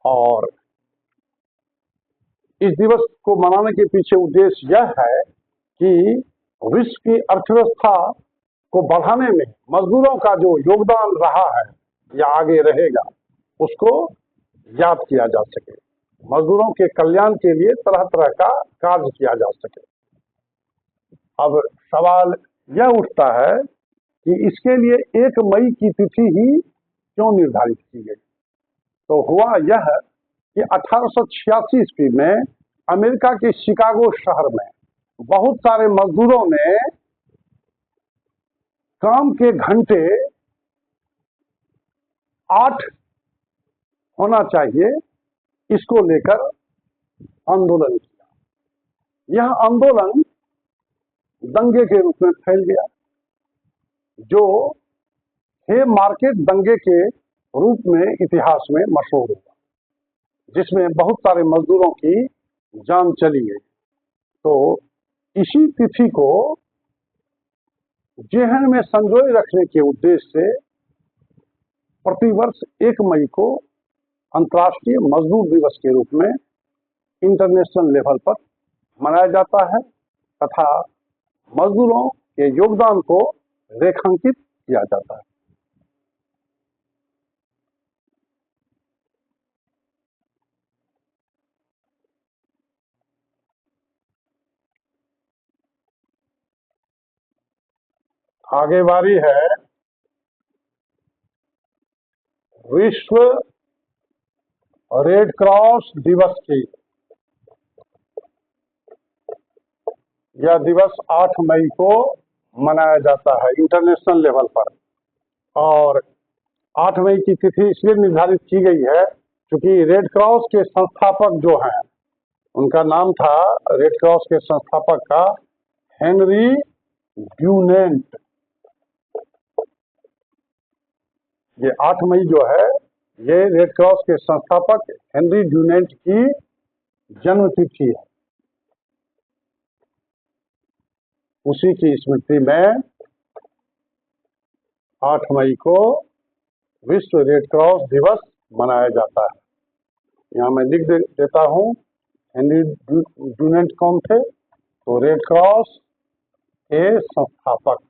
और इस दिवस को मनाने के पीछे उद्देश्य यह है कि विश्व की अर्थव्यवस्था को बढ़ाने में मजदूरों का जो योगदान रहा है या आगे रहेगा, उसको याद किया जा सके, मजदूरों के कल्याण के लिए तरह तरह का कार्य किया जा सके। अब सवाल यह उठता है कि इसके लिए 1 मई की तिथि ही क्यों निर्धारित की गई? तो हुआ यह कि 1886 ईस्वी में अमेरिका के शिकागो शहर में बहुत सारे मजदूरों ने काम के घंटे 8 होना चाहिए, इसको लेकर आंदोलन किया। यह आंदोलन दंगे के रूप में फैल गया, जो हे मार्केट दंगे के रूप में इतिहास में मशहूर हुआ, जिसमें बहुत सारे मजदूरों की जान चली गई। तो इसी तिथि को जेहन में संजोए रखने के उद्देश्य से प्रतिवर्ष 1 मई को अंतर्राष्ट्रीय मजदूर दिवस के रूप में इंटरनेशनल लेवल पर मनाया जाता है तथा मजदूरों के योगदान को रेखांकित किया जाता है। आगे बारी है विश्व रेड क्रॉस दिवस की। यह दिवस 8 मई को मनाया जाता है इंटरनेशनल लेवल पर और 8 मई की तिथि इसलिए निर्धारित की गई है क्योंकि रेड क्रॉस के संस्थापक जो हैं, उनका नाम था, रेड क्रॉस के संस्थापक का हेनरी ड्यूनेंट। ये 8 मई जो है, ये रेड क्रॉस के संस्थापक हेनरी ड्यूनेंट की जन्म तिथि है। उसी की स्मृति में 8 मई को विश्व रेड क्रॉस दिवस मनाया जाता है। यहाँ मैं लिख देता हूँ हेनरी ड्यूनेंट कौन थे, तो रेड क्रॉस के संस्थापक।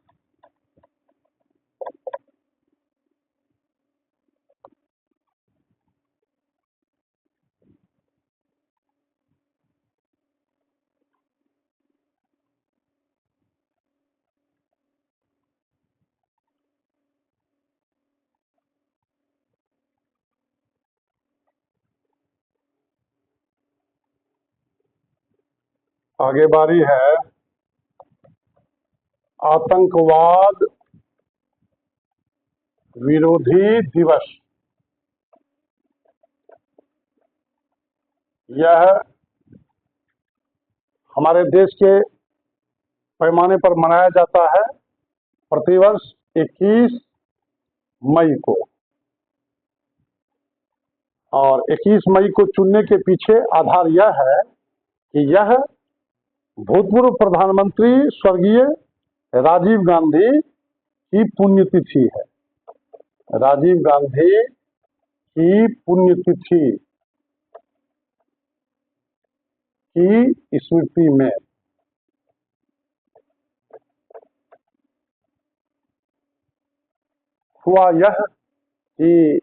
आगे बारी है आतंकवाद विरोधी दिवस। यह हमारे देश के पैमाने पर मनाया जाता है प्रतिवर्ष 21 मई को। और 21 मई को चुनने के पीछे आधार यह है कि यह भूतपूर्व प्रधानमंत्री स्वर्गीय राजीव गांधी की पुण्यतिथि है। राजीव गांधी की पुण्यतिथि की स्मृति में हुआ यह कि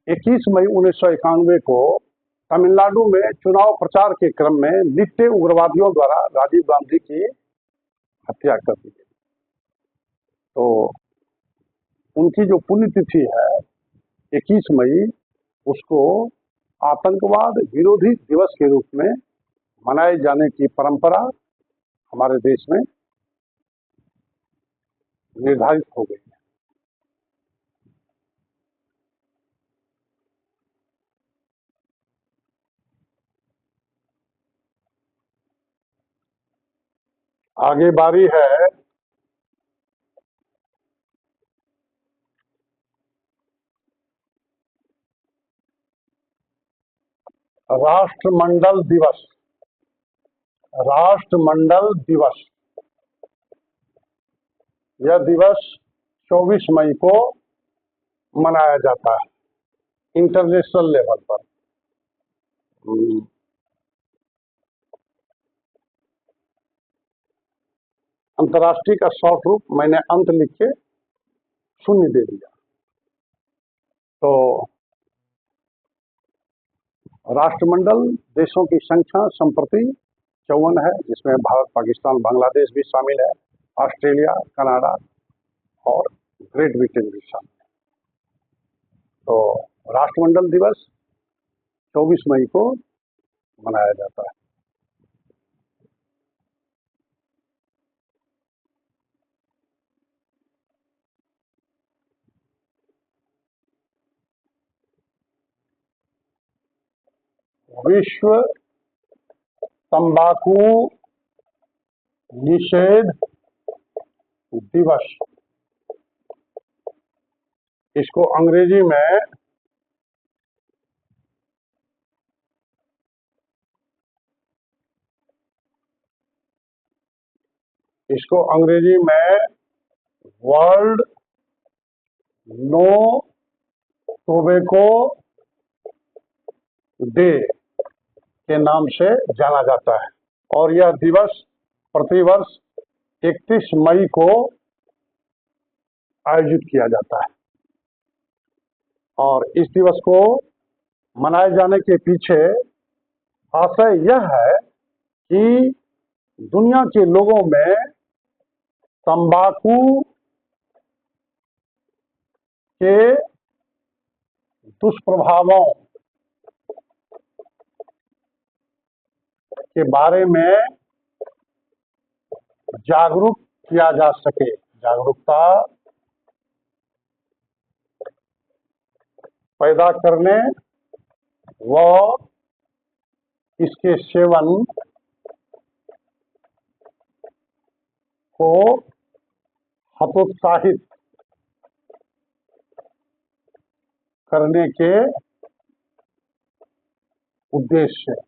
21 मई 1991 को तमिलनाडु में चुनाव प्रचार के क्रम में लिप्टे उग्रवादियों द्वारा राजीव गांधी की हत्या कर दी गई। तो उनकी जो पुण्यतिथि है 21 मई, उसको आतंकवाद विरोधी दिवस के रूप में मनाए जाने की परंपरा हमारे देश में निर्धारित हो गई है। आगे बारी है राष्ट्रमंडल दिवस। राष्ट्रमंडल दिवस, यह दिवस 24 मई को मनाया जाता है इंटरनेशनल लेवल पर। अंतर्राष्ट्रीय का शॉर्ट रूप मैंने अंत लिख के शून्य दे दिया। तो राष्ट्रमंडल देशों की संख्या संप्रति 54 है, जिसमें भारत, पाकिस्तान, बांग्लादेश भी शामिल है, ऑस्ट्रेलिया, कनाडा और ग्रेट ब्रिटेन भी शामिल है। तो राष्ट्रमंडल दिवस 24 मई को मनाया जाता है। विश्व तंबाकू निषेध दिवस, इसको अंग्रेजी में वर्ल्ड नो टोबैको डे के नाम से जाना जाता है। और यह दिवस प्रतिवर्ष 31 मई को आयोजित किया जाता है। और इस दिवस को मनाए जाने के पीछे आशय यह है कि दुनिया के लोगों में तंबाकू के दुष्प्रभावों के बारे में जागरूक किया जा सके, जागरूकता पैदा करने व इसके सेवन को हतोत्साहित करने के उद्देश्य से।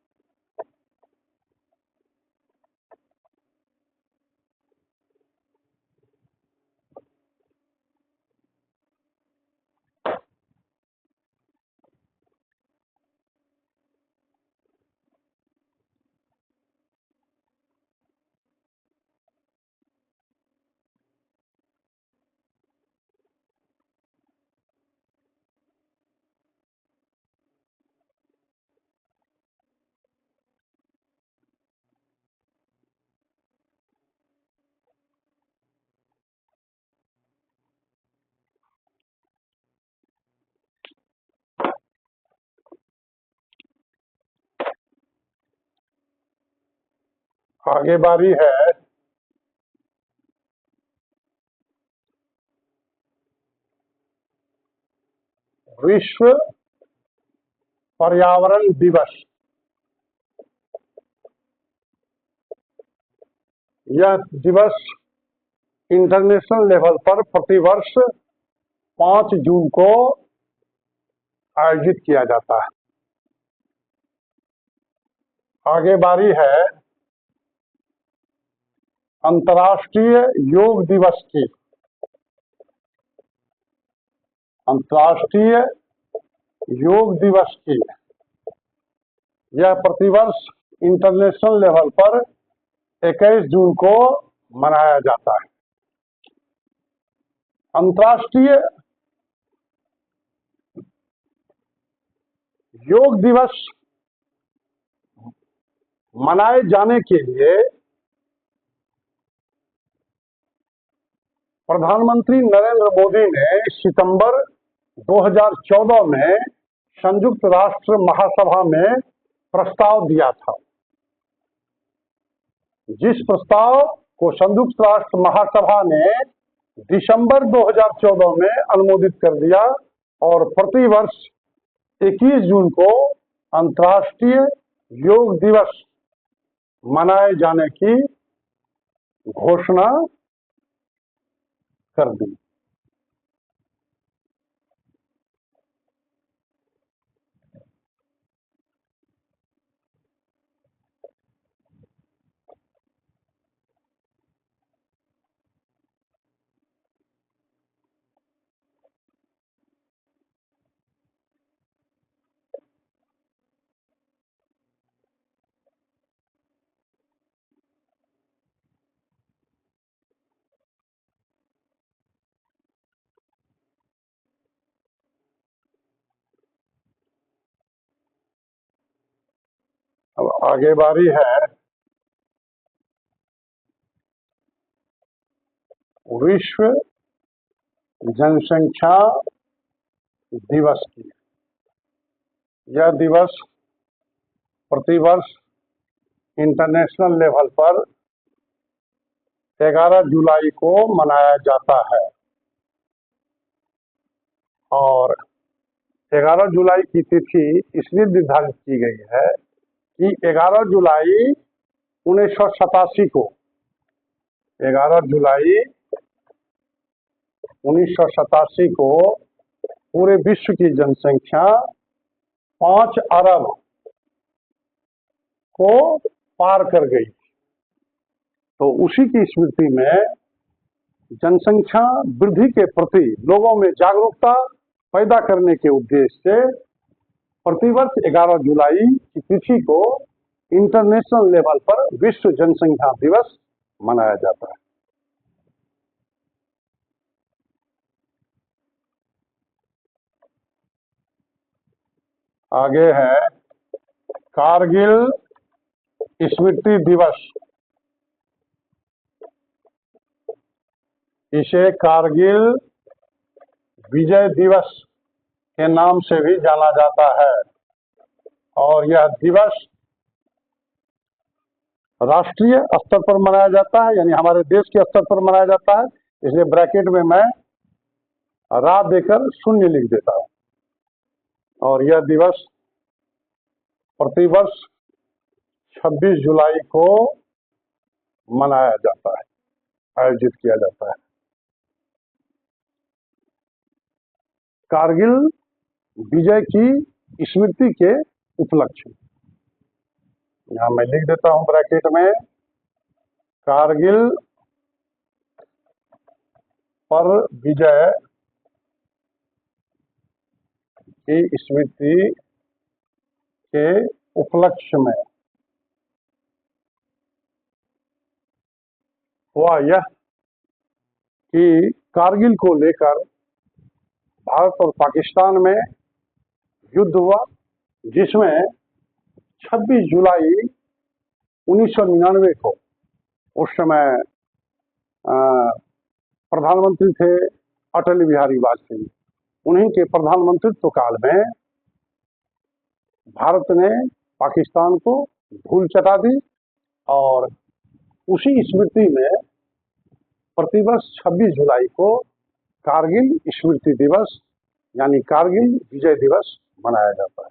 आगे बारी है विश्व पर्यावरण दिवस। यह दिवस इंटरनेशनल लेवल पर प्रतिवर्ष 5 जून को आयोजित किया जाता है। आगे बारी है अंतर्राष्ट्रीय योग दिवस की। अंतर्राष्ट्रीय योग दिवस की यह प्रतिवर्ष इंटरनेशनल लेवल पर 21 जून को मनाया जाता है। अंतर्राष्ट्रीय योग दिवस मनाए जाने के लिए प्रधानमंत्री नरेंद्र मोदी ने सितंबर 2014 में संयुक्त राष्ट्र महासभा में प्रस्ताव दिया था, जिस प्रस्ताव को संयुक्त राष्ट्र महासभा ने दिसंबर 2014 में अनुमोदित कर दिया और प्रतिवर्ष 21 जून को अंतर्राष्ट्रीय योग दिवस मनाए जाने की घोषणा कर दी। अब आगे बारी है विश्व जनसंख्या दिवस की। यह दिवस प्रतिवर्ष इंटरनेशनल लेवल पर 11 जुलाई को मनाया जाता है और 11 जुलाई की तिथि इसलिए निर्धारित की गई है कि 11 जुलाई 1987 को 11 जुलाई 1987 को पूरे विश्व की जनसंख्या 5 अरब को पार कर गई। तो उसी की स्मृति में जनसंख्या वृद्धि के प्रति लोगों में जागरूकता पैदा करने के उद्देश्य से प्रतिवर्ष 11 जुलाई की तिथि को इंटरनेशनल लेवल पर विश्व जनसंख्या दिवस मनाया जाता है। आगे है कारगिल स्मृति दिवस। इसे कारगिल विजय दिवस के नाम से भी जाना जाता है और यह दिवस राष्ट्रीय स्तर पर मनाया जाता है, यानी हमारे देश के स्तर पर मनाया जाता है। इसलिए ब्रैकेट में मैं रा देकर शून्य लिख देता हूं। और यह दिवस प्रतिवर्ष 26 जुलाई को मनाया जाता है, आयोजित किया जाता है। कारगिल विजय की स्मृति के उपलक्ष्य, यहां मैं लिख देता हूं ब्रैकेट में, कारगिल पर विजय की स्मृति के उपलक्ष्य में हुआ यह कि कारगिल को लेकर भारत और पाकिस्तान में युद्ध हुआ, जिसमें 26 जुलाई 1999 को, उस समय प्रधानमंत्री थे अटल बिहारी वाजपेयी, उन्हीं के प्रधानमंत्रित्व काल में भारत ने पाकिस्तान को धूल चटा दी और उसी स्मृति में प्रतिवर्ष 26 जुलाई को कारगिल स्मृति दिवस यानी कारगिल विजय दिवस मनाया जाता है।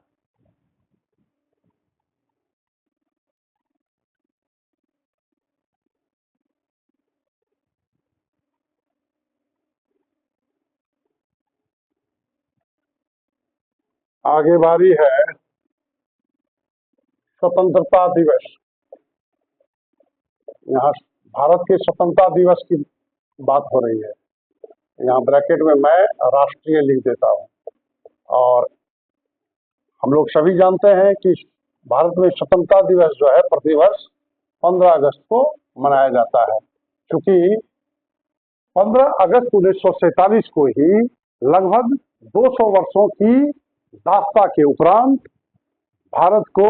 आगे बारी है स्वतंत्रता दिवस। यहाँ भारत के स्वतंत्रता दिवस की बात हो रही है। यहाँ ब्रैकेट में मैं राष्ट्रीय लिख देता हूँ। और हम लोग सभी जानते हैं कि भारत में स्वतंत्रता दिवस जो है प्रतिवर्ष 15 अगस्त को मनाया जाता है, क्योंकि 15 अगस्त 1947 को ही लगभग 200 वर्षों की दास्ता के उपरांत भारत को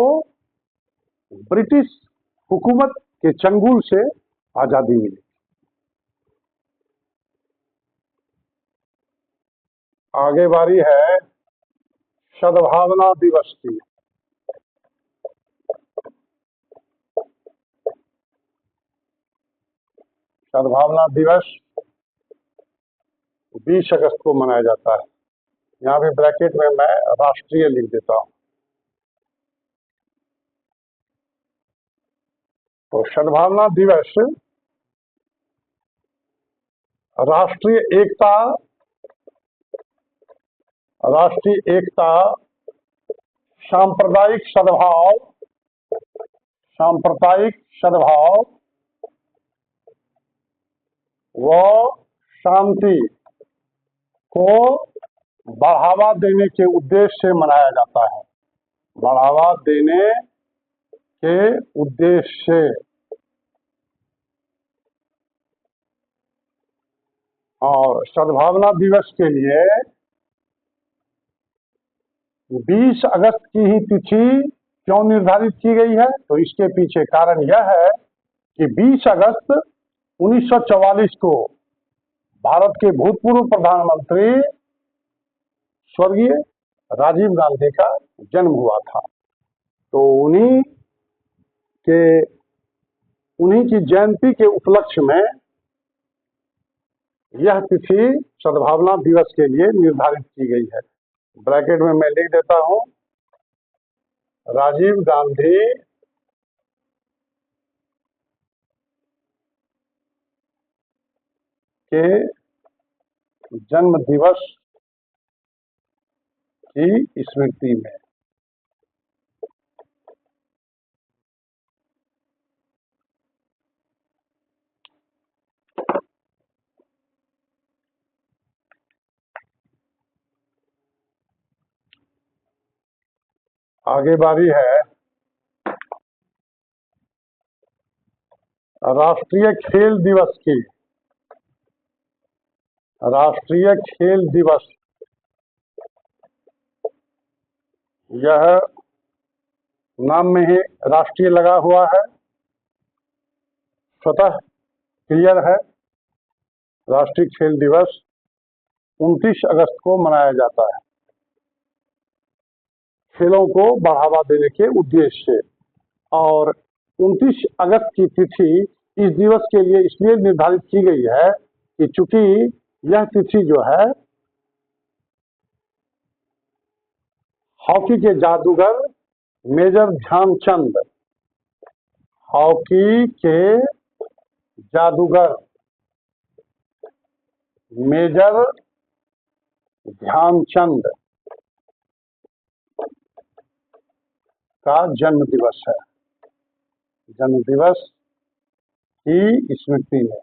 ब्रिटिश हुकूमत के चंगुल से आजादी मिली। आगे बारी है सद्भावना दिवस की। सद्भावना दिवस 20 अगस्त को मनाया जाता है। यहाँ भी ब्रैकेट में मैं राष्ट्रीय लिख देता हूँ। तो सद्भावना दिवस राष्ट्रीय एकता, सांप्रदायिक सद्भाव व शांति को बढ़ावा देने के उद्देश्य से मनाया जाता है। बढ़ावा देने के उद्देश्य से। और सद्भावना दिवस के लिए 20 अगस्त की ही तिथि क्यों निर्धारित की गई है? तो इसके पीछे कारण यह है कि 20 अगस्त 1944 को भारत के भूतपूर्व प्रधानमंत्री स्वर्गीय राजीव गांधी का जन्म हुआ था। तो उन्हीं की जयंती के उपलक्ष्य में यह तिथि सद्भावना दिवस के लिए निर्धारित की गई है। ब्रैकेट में मैं लिख देता हूं, राजीव गांधी के जन्म दिवस की स्मृति में। आगे बारी है राष्ट्रीय खेल दिवस की। राष्ट्रीय खेल दिवस, यह नाम में ही राष्ट्रीय लगा हुआ है, स्वतः क्लियर है। राष्ट्रीय खेल दिवस 29 अगस्त को मनाया जाता है, खेलों को बढ़ावा देने के उद्देश्य से। और 29 अगस्त की तिथि इस दिवस के लिए इसलिए निर्धारित की गई है कि चूंकि यह तिथि जो है हॉकी के जादूगर मेजर ध्यानचंद, हॉकी के जादूगर मेजर ध्यानचंद का जन्म दिवस है। जन्म दिवस की स्मृति में।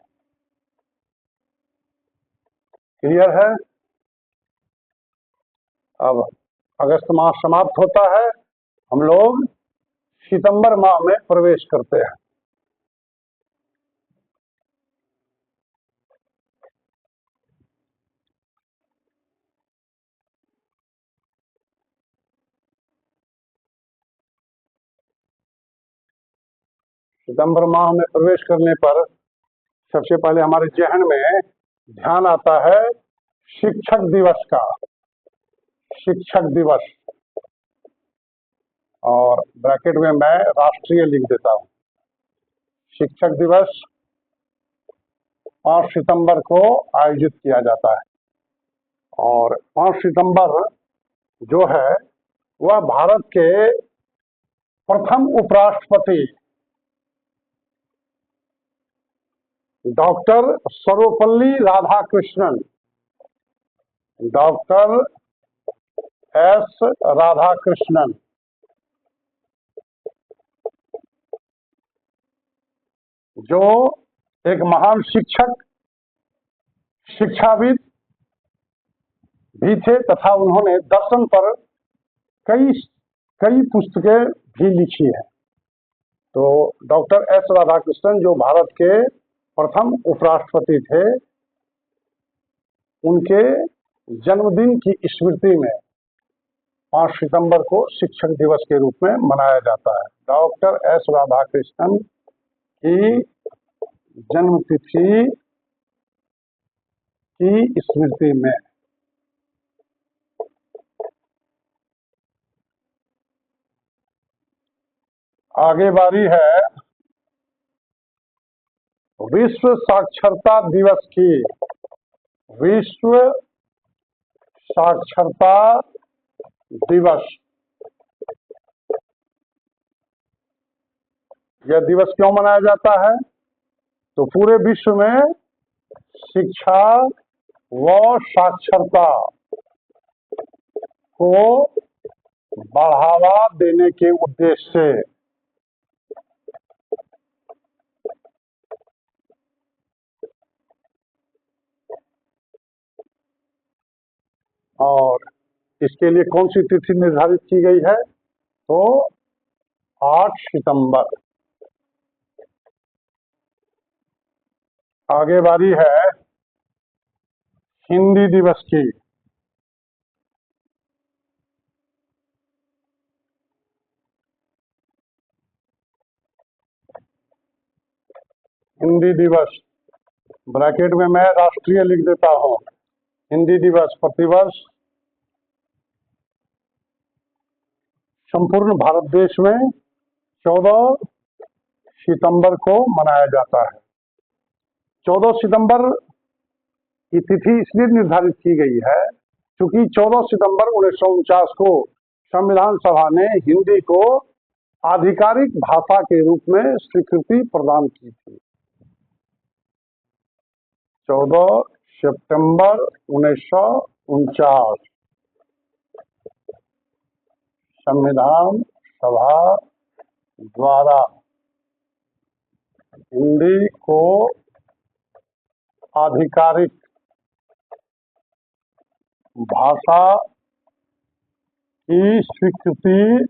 क्लियर है? अब अगस्त माह समाप्त होता है, हम लोग सितंबर माह में प्रवेश करते हैं। सितंबर माह में प्रवेश करने पर सबसे पहले हमारे जहन में ध्यान आता है शिक्षक दिवस का। शिक्षक दिवस, और ब्रैकेट में मैं राष्ट्रीय लिख देता हूं। शिक्षक दिवस 5 सितंबर को आयोजित किया जाता है। और 5 सितंबर जो है वह भारत के प्रथम उपराष्ट्रपति doctor Sarvepalli Radhakrishnan, doctor S Radhakrishnan जो एक महान शिक्षक, शिक्षाविद भी थे तथा उन्होंने दर्शन पर कई पुस्तकें भी लिखी हैं। तो डॉक्टर एस राधाकृष्णन जो भारत के प्रथम उपराष्ट्रपति थे, उनके जन्मदिन की स्मृति में 5 सितंबर को शिक्षक दिवस के रूप में मनाया जाता है। डॉक्टर एस राधाकृष्णन की जन्म तिथि की स्मृति में। आगे बारी है विश्व साक्षरता दिवस की। विश्व साक्षरता दिवस, यह दिवस क्यों मनाया जाता है? तो पूरे विश्व में शिक्षा व साक्षरता को बढ़ावा देने के उद्देश्य से और इसके लिए कौन सी तिथि निर्धारित की गई है? तो 8 सितंबर। आगे बारी है हिंदी दिवस की। हिंदी दिवस ब्रैकेट में मैं राष्ट्रीय लिख देता हूं। हिंदी दिवस प्रतिवर्ष संपूर्ण भारत देश में 14 सितंबर को मनाया जाता है। 14 सितंबर की तिथि इसलिए निर्धारित की गई है क्योंकि 14 सितंबर 1949 को संविधान सभा ने हिंदी को आधिकारिक भाषा के रूप में स्वीकृति प्रदान की थी। 14 सितंबर 1949 संविधान सभा द्वारा हिंदी को आधिकारिक भाषा की स्वीकृति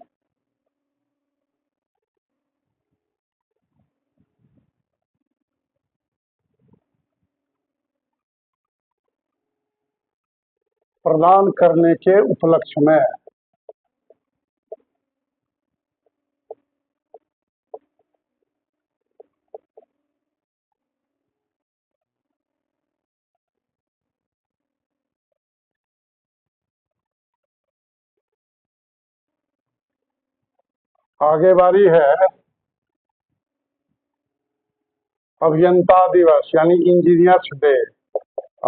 प्रदान करने के उपलक्ष्य में आगे बारी है अभियंता दिवस यानी इंजीनियर्स डे।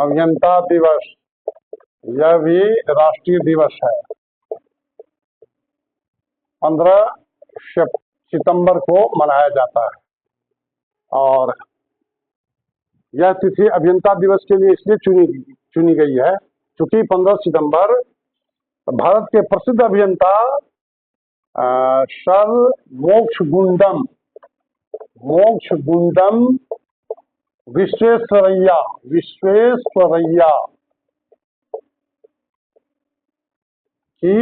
अभियंता दिवस यह भी राष्ट्रीय दिवस है। 15 सितंबर को मनाया जाता है और यह तिथि अभियंता दिवस के लिए इसलिए चुनी गई है क्योंकि 15 सितंबर भारत के प्रसिद्ध अभियंता सर मोक्षगुंडम विश्वेश्वरैया की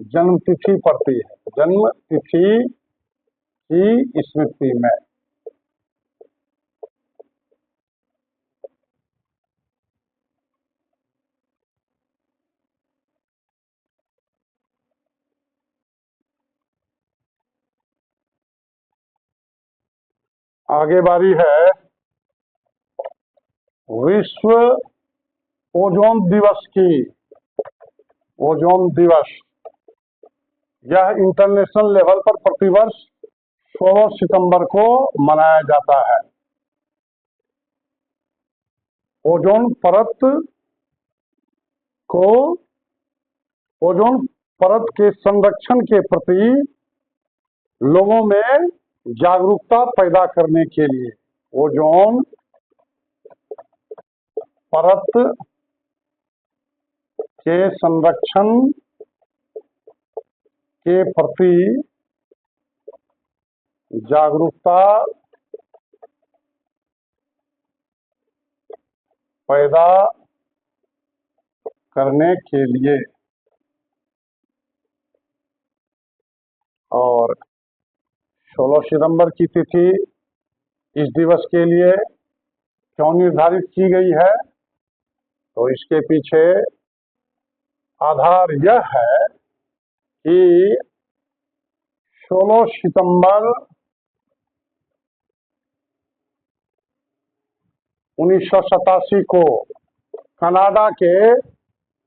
जन्मतिथि पड़ती है। जन्मतिथि की स्मृति में आगे बारी है विश्व ओजोन दिवस की। ओजोन दिवस यह इंटरनेशनल लेवल पर प्रतिवर्ष 16 सितंबर को मनाया जाता है। ओजोन परत को ओजोन परत के संरक्षण के प्रति लोगों में जागरूकता पैदा करने के लिए ओजोन परत के संरक्षण के प्रति जागरूकता पैदा करने के लिए और 16 सितंबर की तिथि इस दिवस के लिए क्यों निर्धारित की गई है, तो इसके पीछे आधार यह है कि 16 सितंबर 1987 को कनाडा के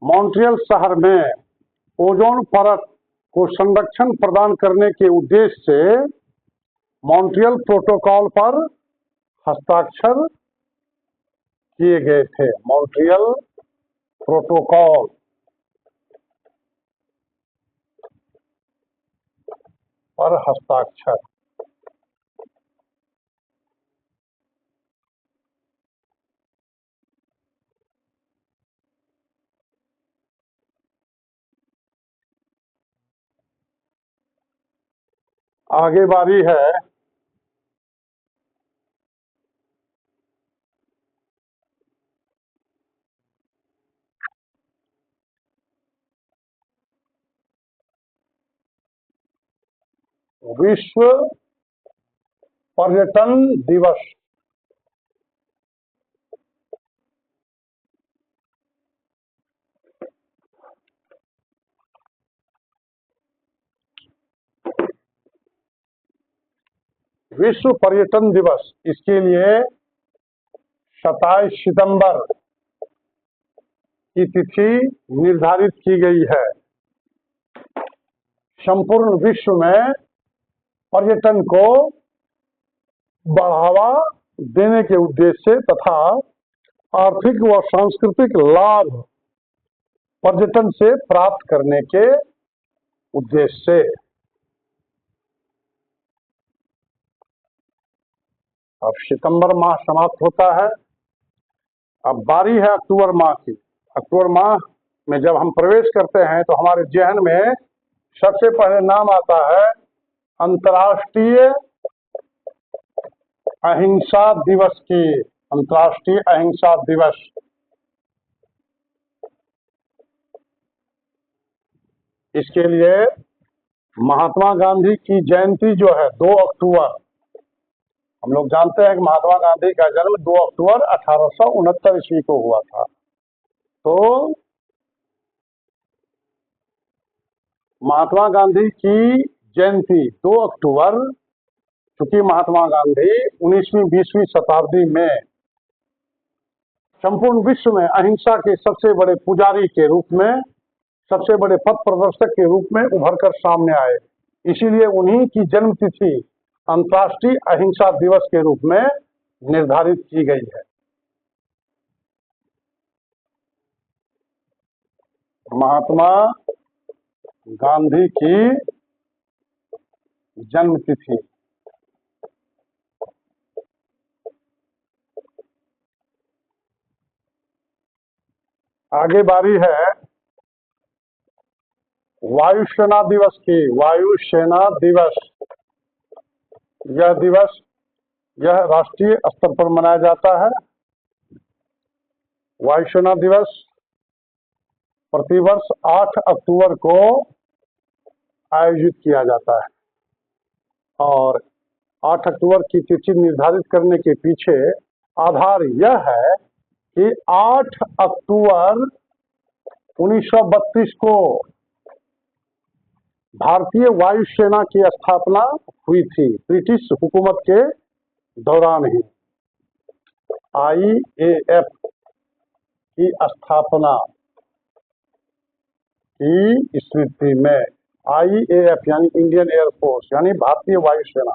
मॉन्ट्रियल शहर में ओजोन परत को संरक्षण प्रदान करने के उद्देश्य से मॉन्ट्रियल प्रोटोकॉल पर हस्ताक्षर किए गए थे। मॉन्ट्रियल प्रोटोकॉल पर हस्ताक्षर। आगे बारी है विश्व पर्यटन दिवस। विश्व पर्यटन दिवस, इसके लिए 27 सितंबर की तिथि निर्धारित की गई है। संपूर्ण विश्व में पर्यटन को बढ़ावा देने के उद्देश्य से तथा आर्थिक व सांस्कृतिक लाभ पर्यटन से प्राप्त करने के उद्देश्य से। अब सितंबर माह समाप्त होता है, अब बारी है अक्टूबर माह की। अक्टूबर माह में जब हम प्रवेश करते हैं तो हमारे जहन में सबसे पहले नाम आता है अंतर्राष्ट्रीय अहिंसा दिवस की। अंतर्राष्ट्रीय अहिंसा दिवस। इसके लिए महात्मा गांधी की जयंती जो है 2 अक्टूबर, हम लोग जानते हैं कि महात्मा गांधी का जन्म 2 अक्टूबर 1869 ईस्वी को हुआ था। तो महात्मा गांधी की जयंती 2 अक्टूबर, चूंकि महात्मा गांधी 19वीं-20वीं शताब्दी में संपूर्ण विश्व में अहिंसा के सबसे बड़े पुजारी के रूप में, सबसे बड़े पथ प्रदर्शक के रूप में उभर कर सामने आए, इसीलिए उन्हीं की जन्म तिथि अंतर्राष्ट्रीय अहिंसा दिवस के रूप में निर्धारित की गई है। महात्मा गांधी की जन्म तिथि। आगे बारी है वायुसेना दिवस की। वायुसेना दिवस, यह राष्ट्रीय स्तर पर मनाया जाता है। वायुसेना दिवस प्रतिवर्ष 8 अक्टूबर को आयोजित किया जाता है और 8 अक्टूबर की तिथि निर्धारित करने के पीछे आधार यह है कि 8 अक्टूबर 1932 को भारतीय वायुसेना की स्थापना हुई थी, ब्रिटिश हुकूमत के दौरान ही। IAF की स्थापना की स्मृति में। IAF यानी इंडियन एयरफोर्स, यानी भारतीय वायुसेना।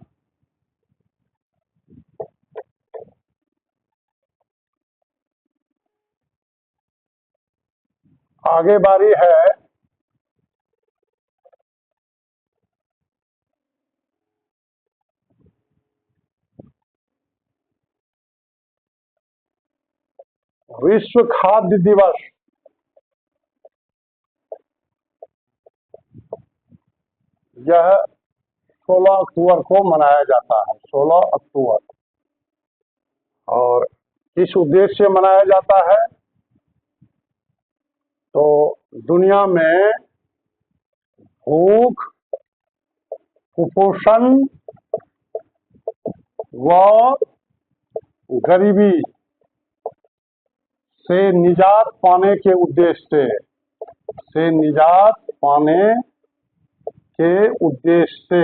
आगे बारी है विश्व खाद्य दिवस। यह 16 अक्टूबर को मनाया जाता है, 16 अक्टूबर। और किस उद्देश्य से मनाया जाता है? तो दुनिया में भूख, कुपोषण व गरीबी से निजात पाने के उद्देश्य से निजात पाने के उद्देश्य से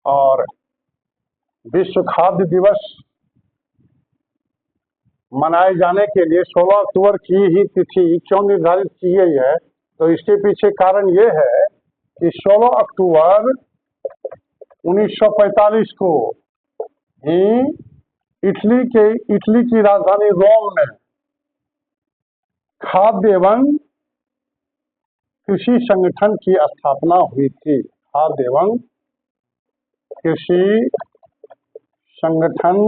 और विश्व खाद्य दिवस मनाए जाने के लिए 16 अक्टूबर की ही तिथि क्यों निर्धारित की गई है? तो इसके पीछे कारण ये है कि 16 अक्टूबर 1945 को ही इटली की राजधानी रोम में खाद्य एवं कृषि संगठन की स्थापना हुई थी। खाद्य एवं कृषि संगठन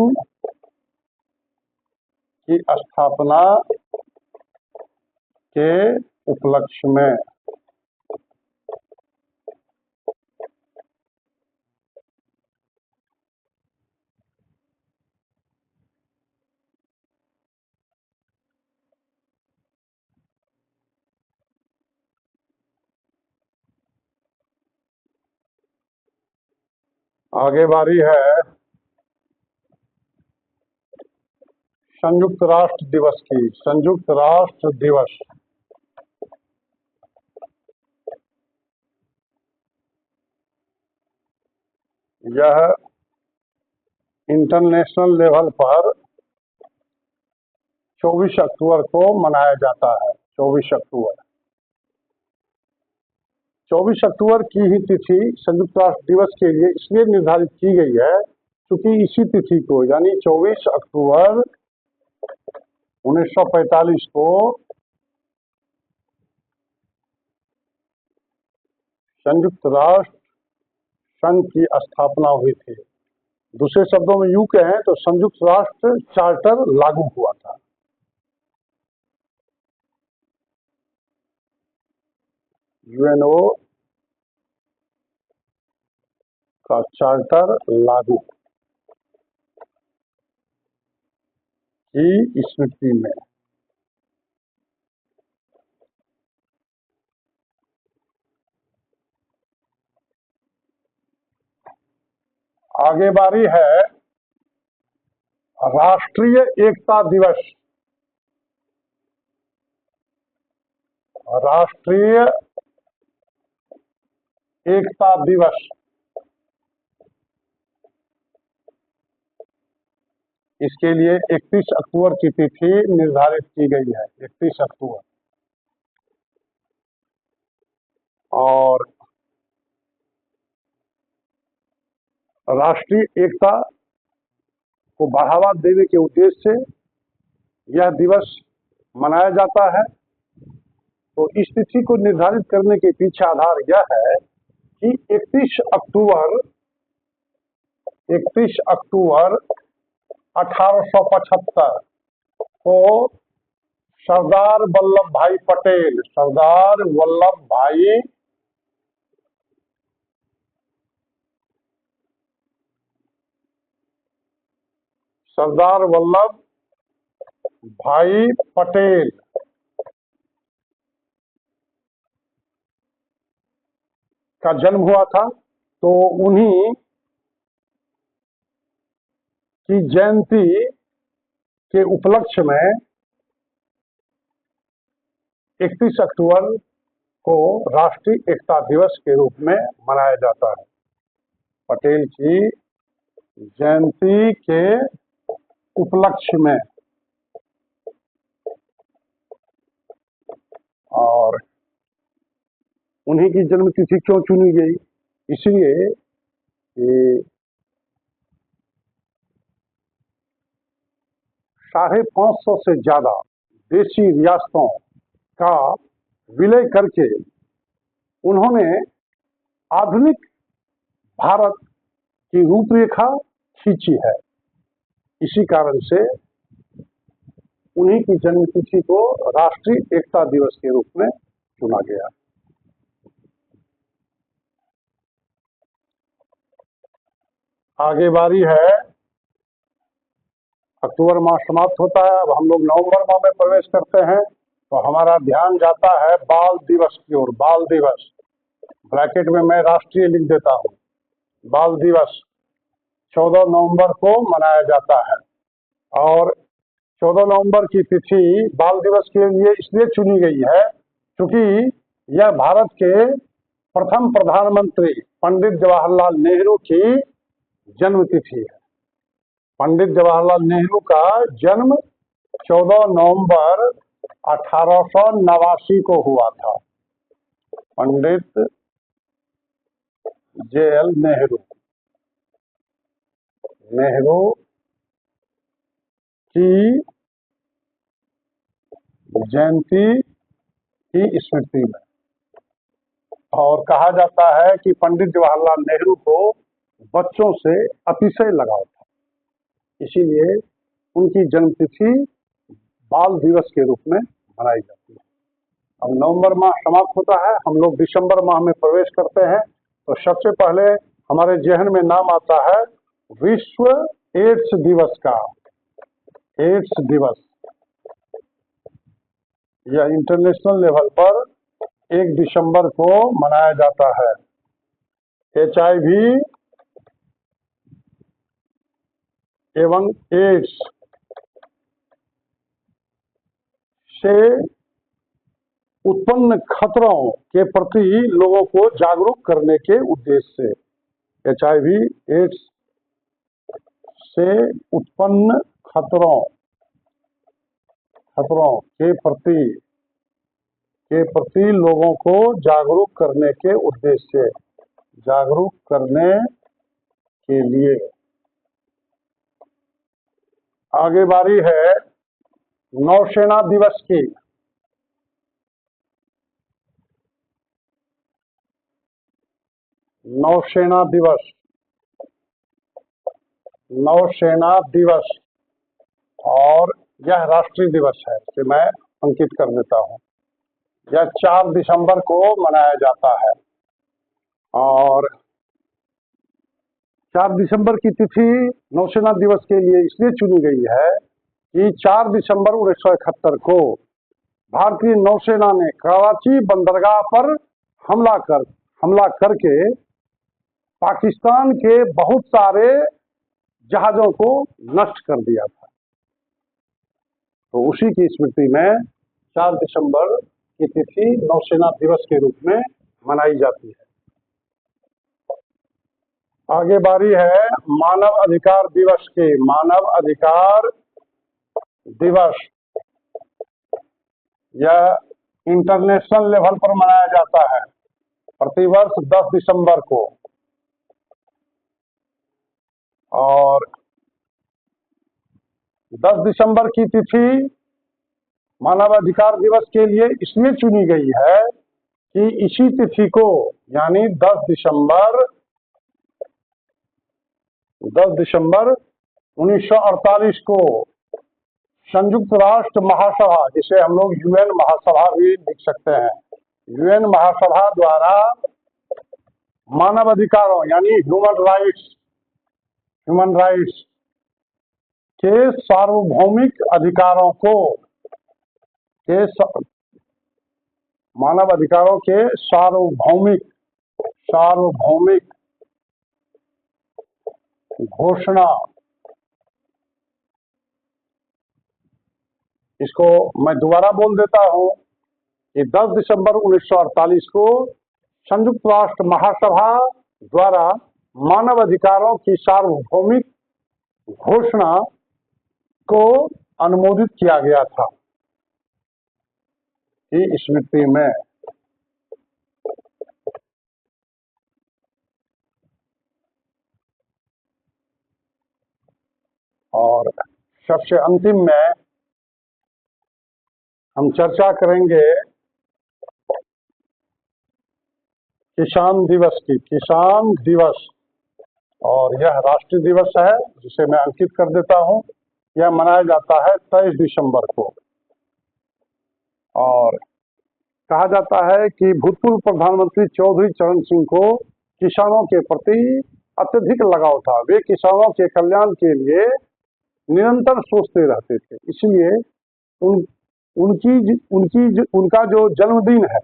की स्थापना के उपलक्ष्य में। आगे बारी है संयुक्त राष्ट्र दिवस की। संयुक्त राष्ट्र दिवस यह इंटरनेशनल लेवल पर 24 अक्टूबर को मनाया जाता है। 24 अक्टूबर 24 अक्टूबर की ही तिथि संयुक्त राष्ट्र दिवस के लिए इसलिए निर्धारित की गई है क्योंकि इसी तिथि को यानी 24 अक्टूबर 1945 को संयुक्त राष्ट्र संघ की स्थापना हुई थी। दूसरे शब्दों में यूं कहें तो संयुक्त राष्ट्र चार्टर लागू हुआ था। यूएनओ का चार्टर लागू की स्मृति में। आगे बारी है राष्ट्रीय एकता दिवस। राष्ट्रीय एकता दिवस इसके लिए 31 अक्टूबर की तिथि निर्धारित की गई है। 31 अक्टूबर। और राष्ट्रीय एकता को बढ़ावा देने के उद्देश्य से यह दिवस मनाया जाता है। तो इस तिथि को निर्धारित करने के पीछे आधार यह है कि 31 अक्टूबर 1875 को सरदार वल्लभ भाई पटेल सरदार वल्लभ भाई पटेल का जन्म हुआ था। तो उन्हीं की जयंती के उपलक्ष्य में 31 अक्टूबर को राष्ट्रीय एकता दिवस के रूप में मनाया जाता है। पटेल की जयंती के उपलक्ष्य में। और उन्हीं की जन्म तिथि क्यों चुनी गई? इसलिए कि 550 से ज्यादा देशी रियासतों का विलय करके उन्होंने आधुनिक भारत की रूपरेखा खींची है। इसी कारण से उन्हीं की जन्मतिथि को राष्ट्रीय एकता दिवस के रूप में चुना गया। आगे बारी है, अक्टूबर माह समाप्त होता है, अब हम लोग नवंबर माह में प्रवेश करते हैं, तो हमारा ध्यान जाता है बाल दिवस की ओर। बाल दिवस ब्रैकेट में मैं राष्ट्रीय लिख देता हूं। बाल दिवस 14 नवंबर को मनाया जाता है और 14 नवंबर की तिथि बाल दिवस के लिए इसलिए चुनी गई है क्योंकि यह भारत के प्रथम प्रधानमंत्री पंडित जवाहरलाल नेहरू की जन्म तिथि है। पंडित जवाहरलाल नेहरू का जन्म 14 नवंबर 1889 को हुआ था। पंडित JL नेहरू की जयंती की स्मृति में, और कहा जाता है कि पंडित जवाहरलाल नेहरू को बच्चों से अतिशय लगाव था, इसीलिए उनकी जन्मतिथि बाल दिवस के रूप में मनाई जाती है। अब नवंबर माह समाप्त होता है, हम लोग दिसंबर माह में प्रवेश करते हैं, तो सबसे पहले हमारे जहन में नाम आता है विश्व एड्स दिवस का। एड्स दिवस यह इंटरनेशनल लेवल पर 1 दिसंबर को मनाया जाता है। HIV एवं एड्स से उत्पन्न खतरों के प्रति लोगों को जागरूक करने के उद्देश्य से HIV एड्स से उत्पन्न खतरों के प्रति लोगों को जागरूक करने के उद्देश्य से, जागरूक करने के लिए। आगे बारी है नौसेना दिवस की। नौसेना दिवस, नौसेना दिवस, और यह राष्ट्रीय दिवस है, इसे मैं अंकित कर देता हूं। यह 4 दिसंबर को मनाया जाता है और 4 दिसंबर की तिथि नौसेना दिवस के लिए इसलिए चुनी गई है कि 4 दिसंबर 1971 को भारतीय नौसेना ने कराची बंदरगाह पर हमला करके पाकिस्तान के बहुत सारे जहाजों को नष्ट कर दिया था। तो उसी की स्मृति में 4 दिसंबर की तिथि नौसेना दिवस के रूप में मनाई जाती है। आगे बारी है मानव अधिकार दिवस की। मानव अधिकार दिवस यह इंटरनेशनल लेवल पर मनाया जाता है प्रतिवर्ष 10 दिसंबर को, और 10 दिसंबर की तिथि मानव अधिकार दिवस के लिए इसलिए चुनी गई है कि इसी तिथि को, यानी 10 दिसंबर 1948 को संयुक्त राष्ट्र महासभा, जिसे हम लोग UN महासभा भी लिख सकते हैं, UN महासभा द्वारा मानव अधिकारों यानी ह्यूमन राइट्स के सार्वभौमिक अधिकारों को, मानव अधिकारों के सार्वभौमिक घोषणा, इसको मैं दोबारा बोल देता हूं कि 10 दिसंबर 1948 को संयुक्त राष्ट्र महासभा द्वारा मानव अधिकारों की सार्वभौमिक घोषणा को अनुमोदित किया गया था की स्मृति में। और सबसे अंतिम में हम चर्चा करेंगे किसान दिवस की। किसान दिवस, और यह राष्ट्रीय दिवस है जिसे मैं अंकित कर देता हूं। यह मनाया जाता है 23 दिसंबर को, और कहा जाता है कि भूतपूर्व प्रधानमंत्री चौधरी चरण सिंह को किसानों के प्रति अत्यधिक लगाव था। वे किसानों के कल्याण के लिए निरंतर सोचते रहते थे, इसलिए उनका जो जन्मदिन है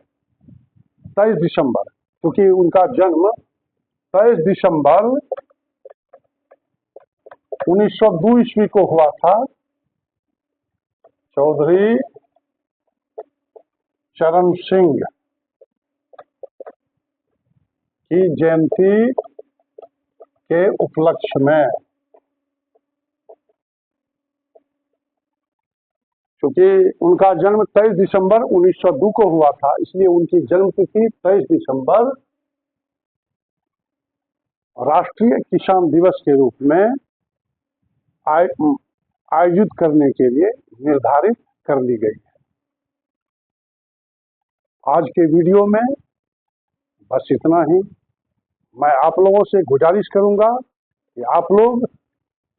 23 दिसंबर, क्योंकि उनका जन्म 23 दिसंबर 1902 ईस्वी को हुआ था। चौधरी चरण सिंह की जयंती के उपलक्ष्य में, क्योंकि उनका जन्म 23 दिसंबर 1902 को हुआ था, इसलिए उनकी जन्मतिथि 23 दिसंबर राष्ट्रीय किसान दिवस के रूप में आयोजित करने के लिए निर्धारित कर ली गई है। आज के वीडियो में बस इतना ही। मैं आप लोगों से गुजारिश करूंगा कि आप लोग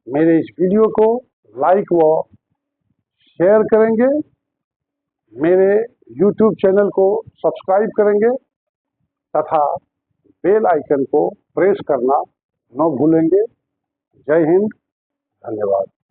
मेरे इस वीडियो को लाइक व शेयर करेंगे, मेरे YouTube चैनल को सब्सक्राइब करेंगे तथा बेल आइकन को प्रेस करना न भूलेंगे। जय हिंद, धन्यवाद।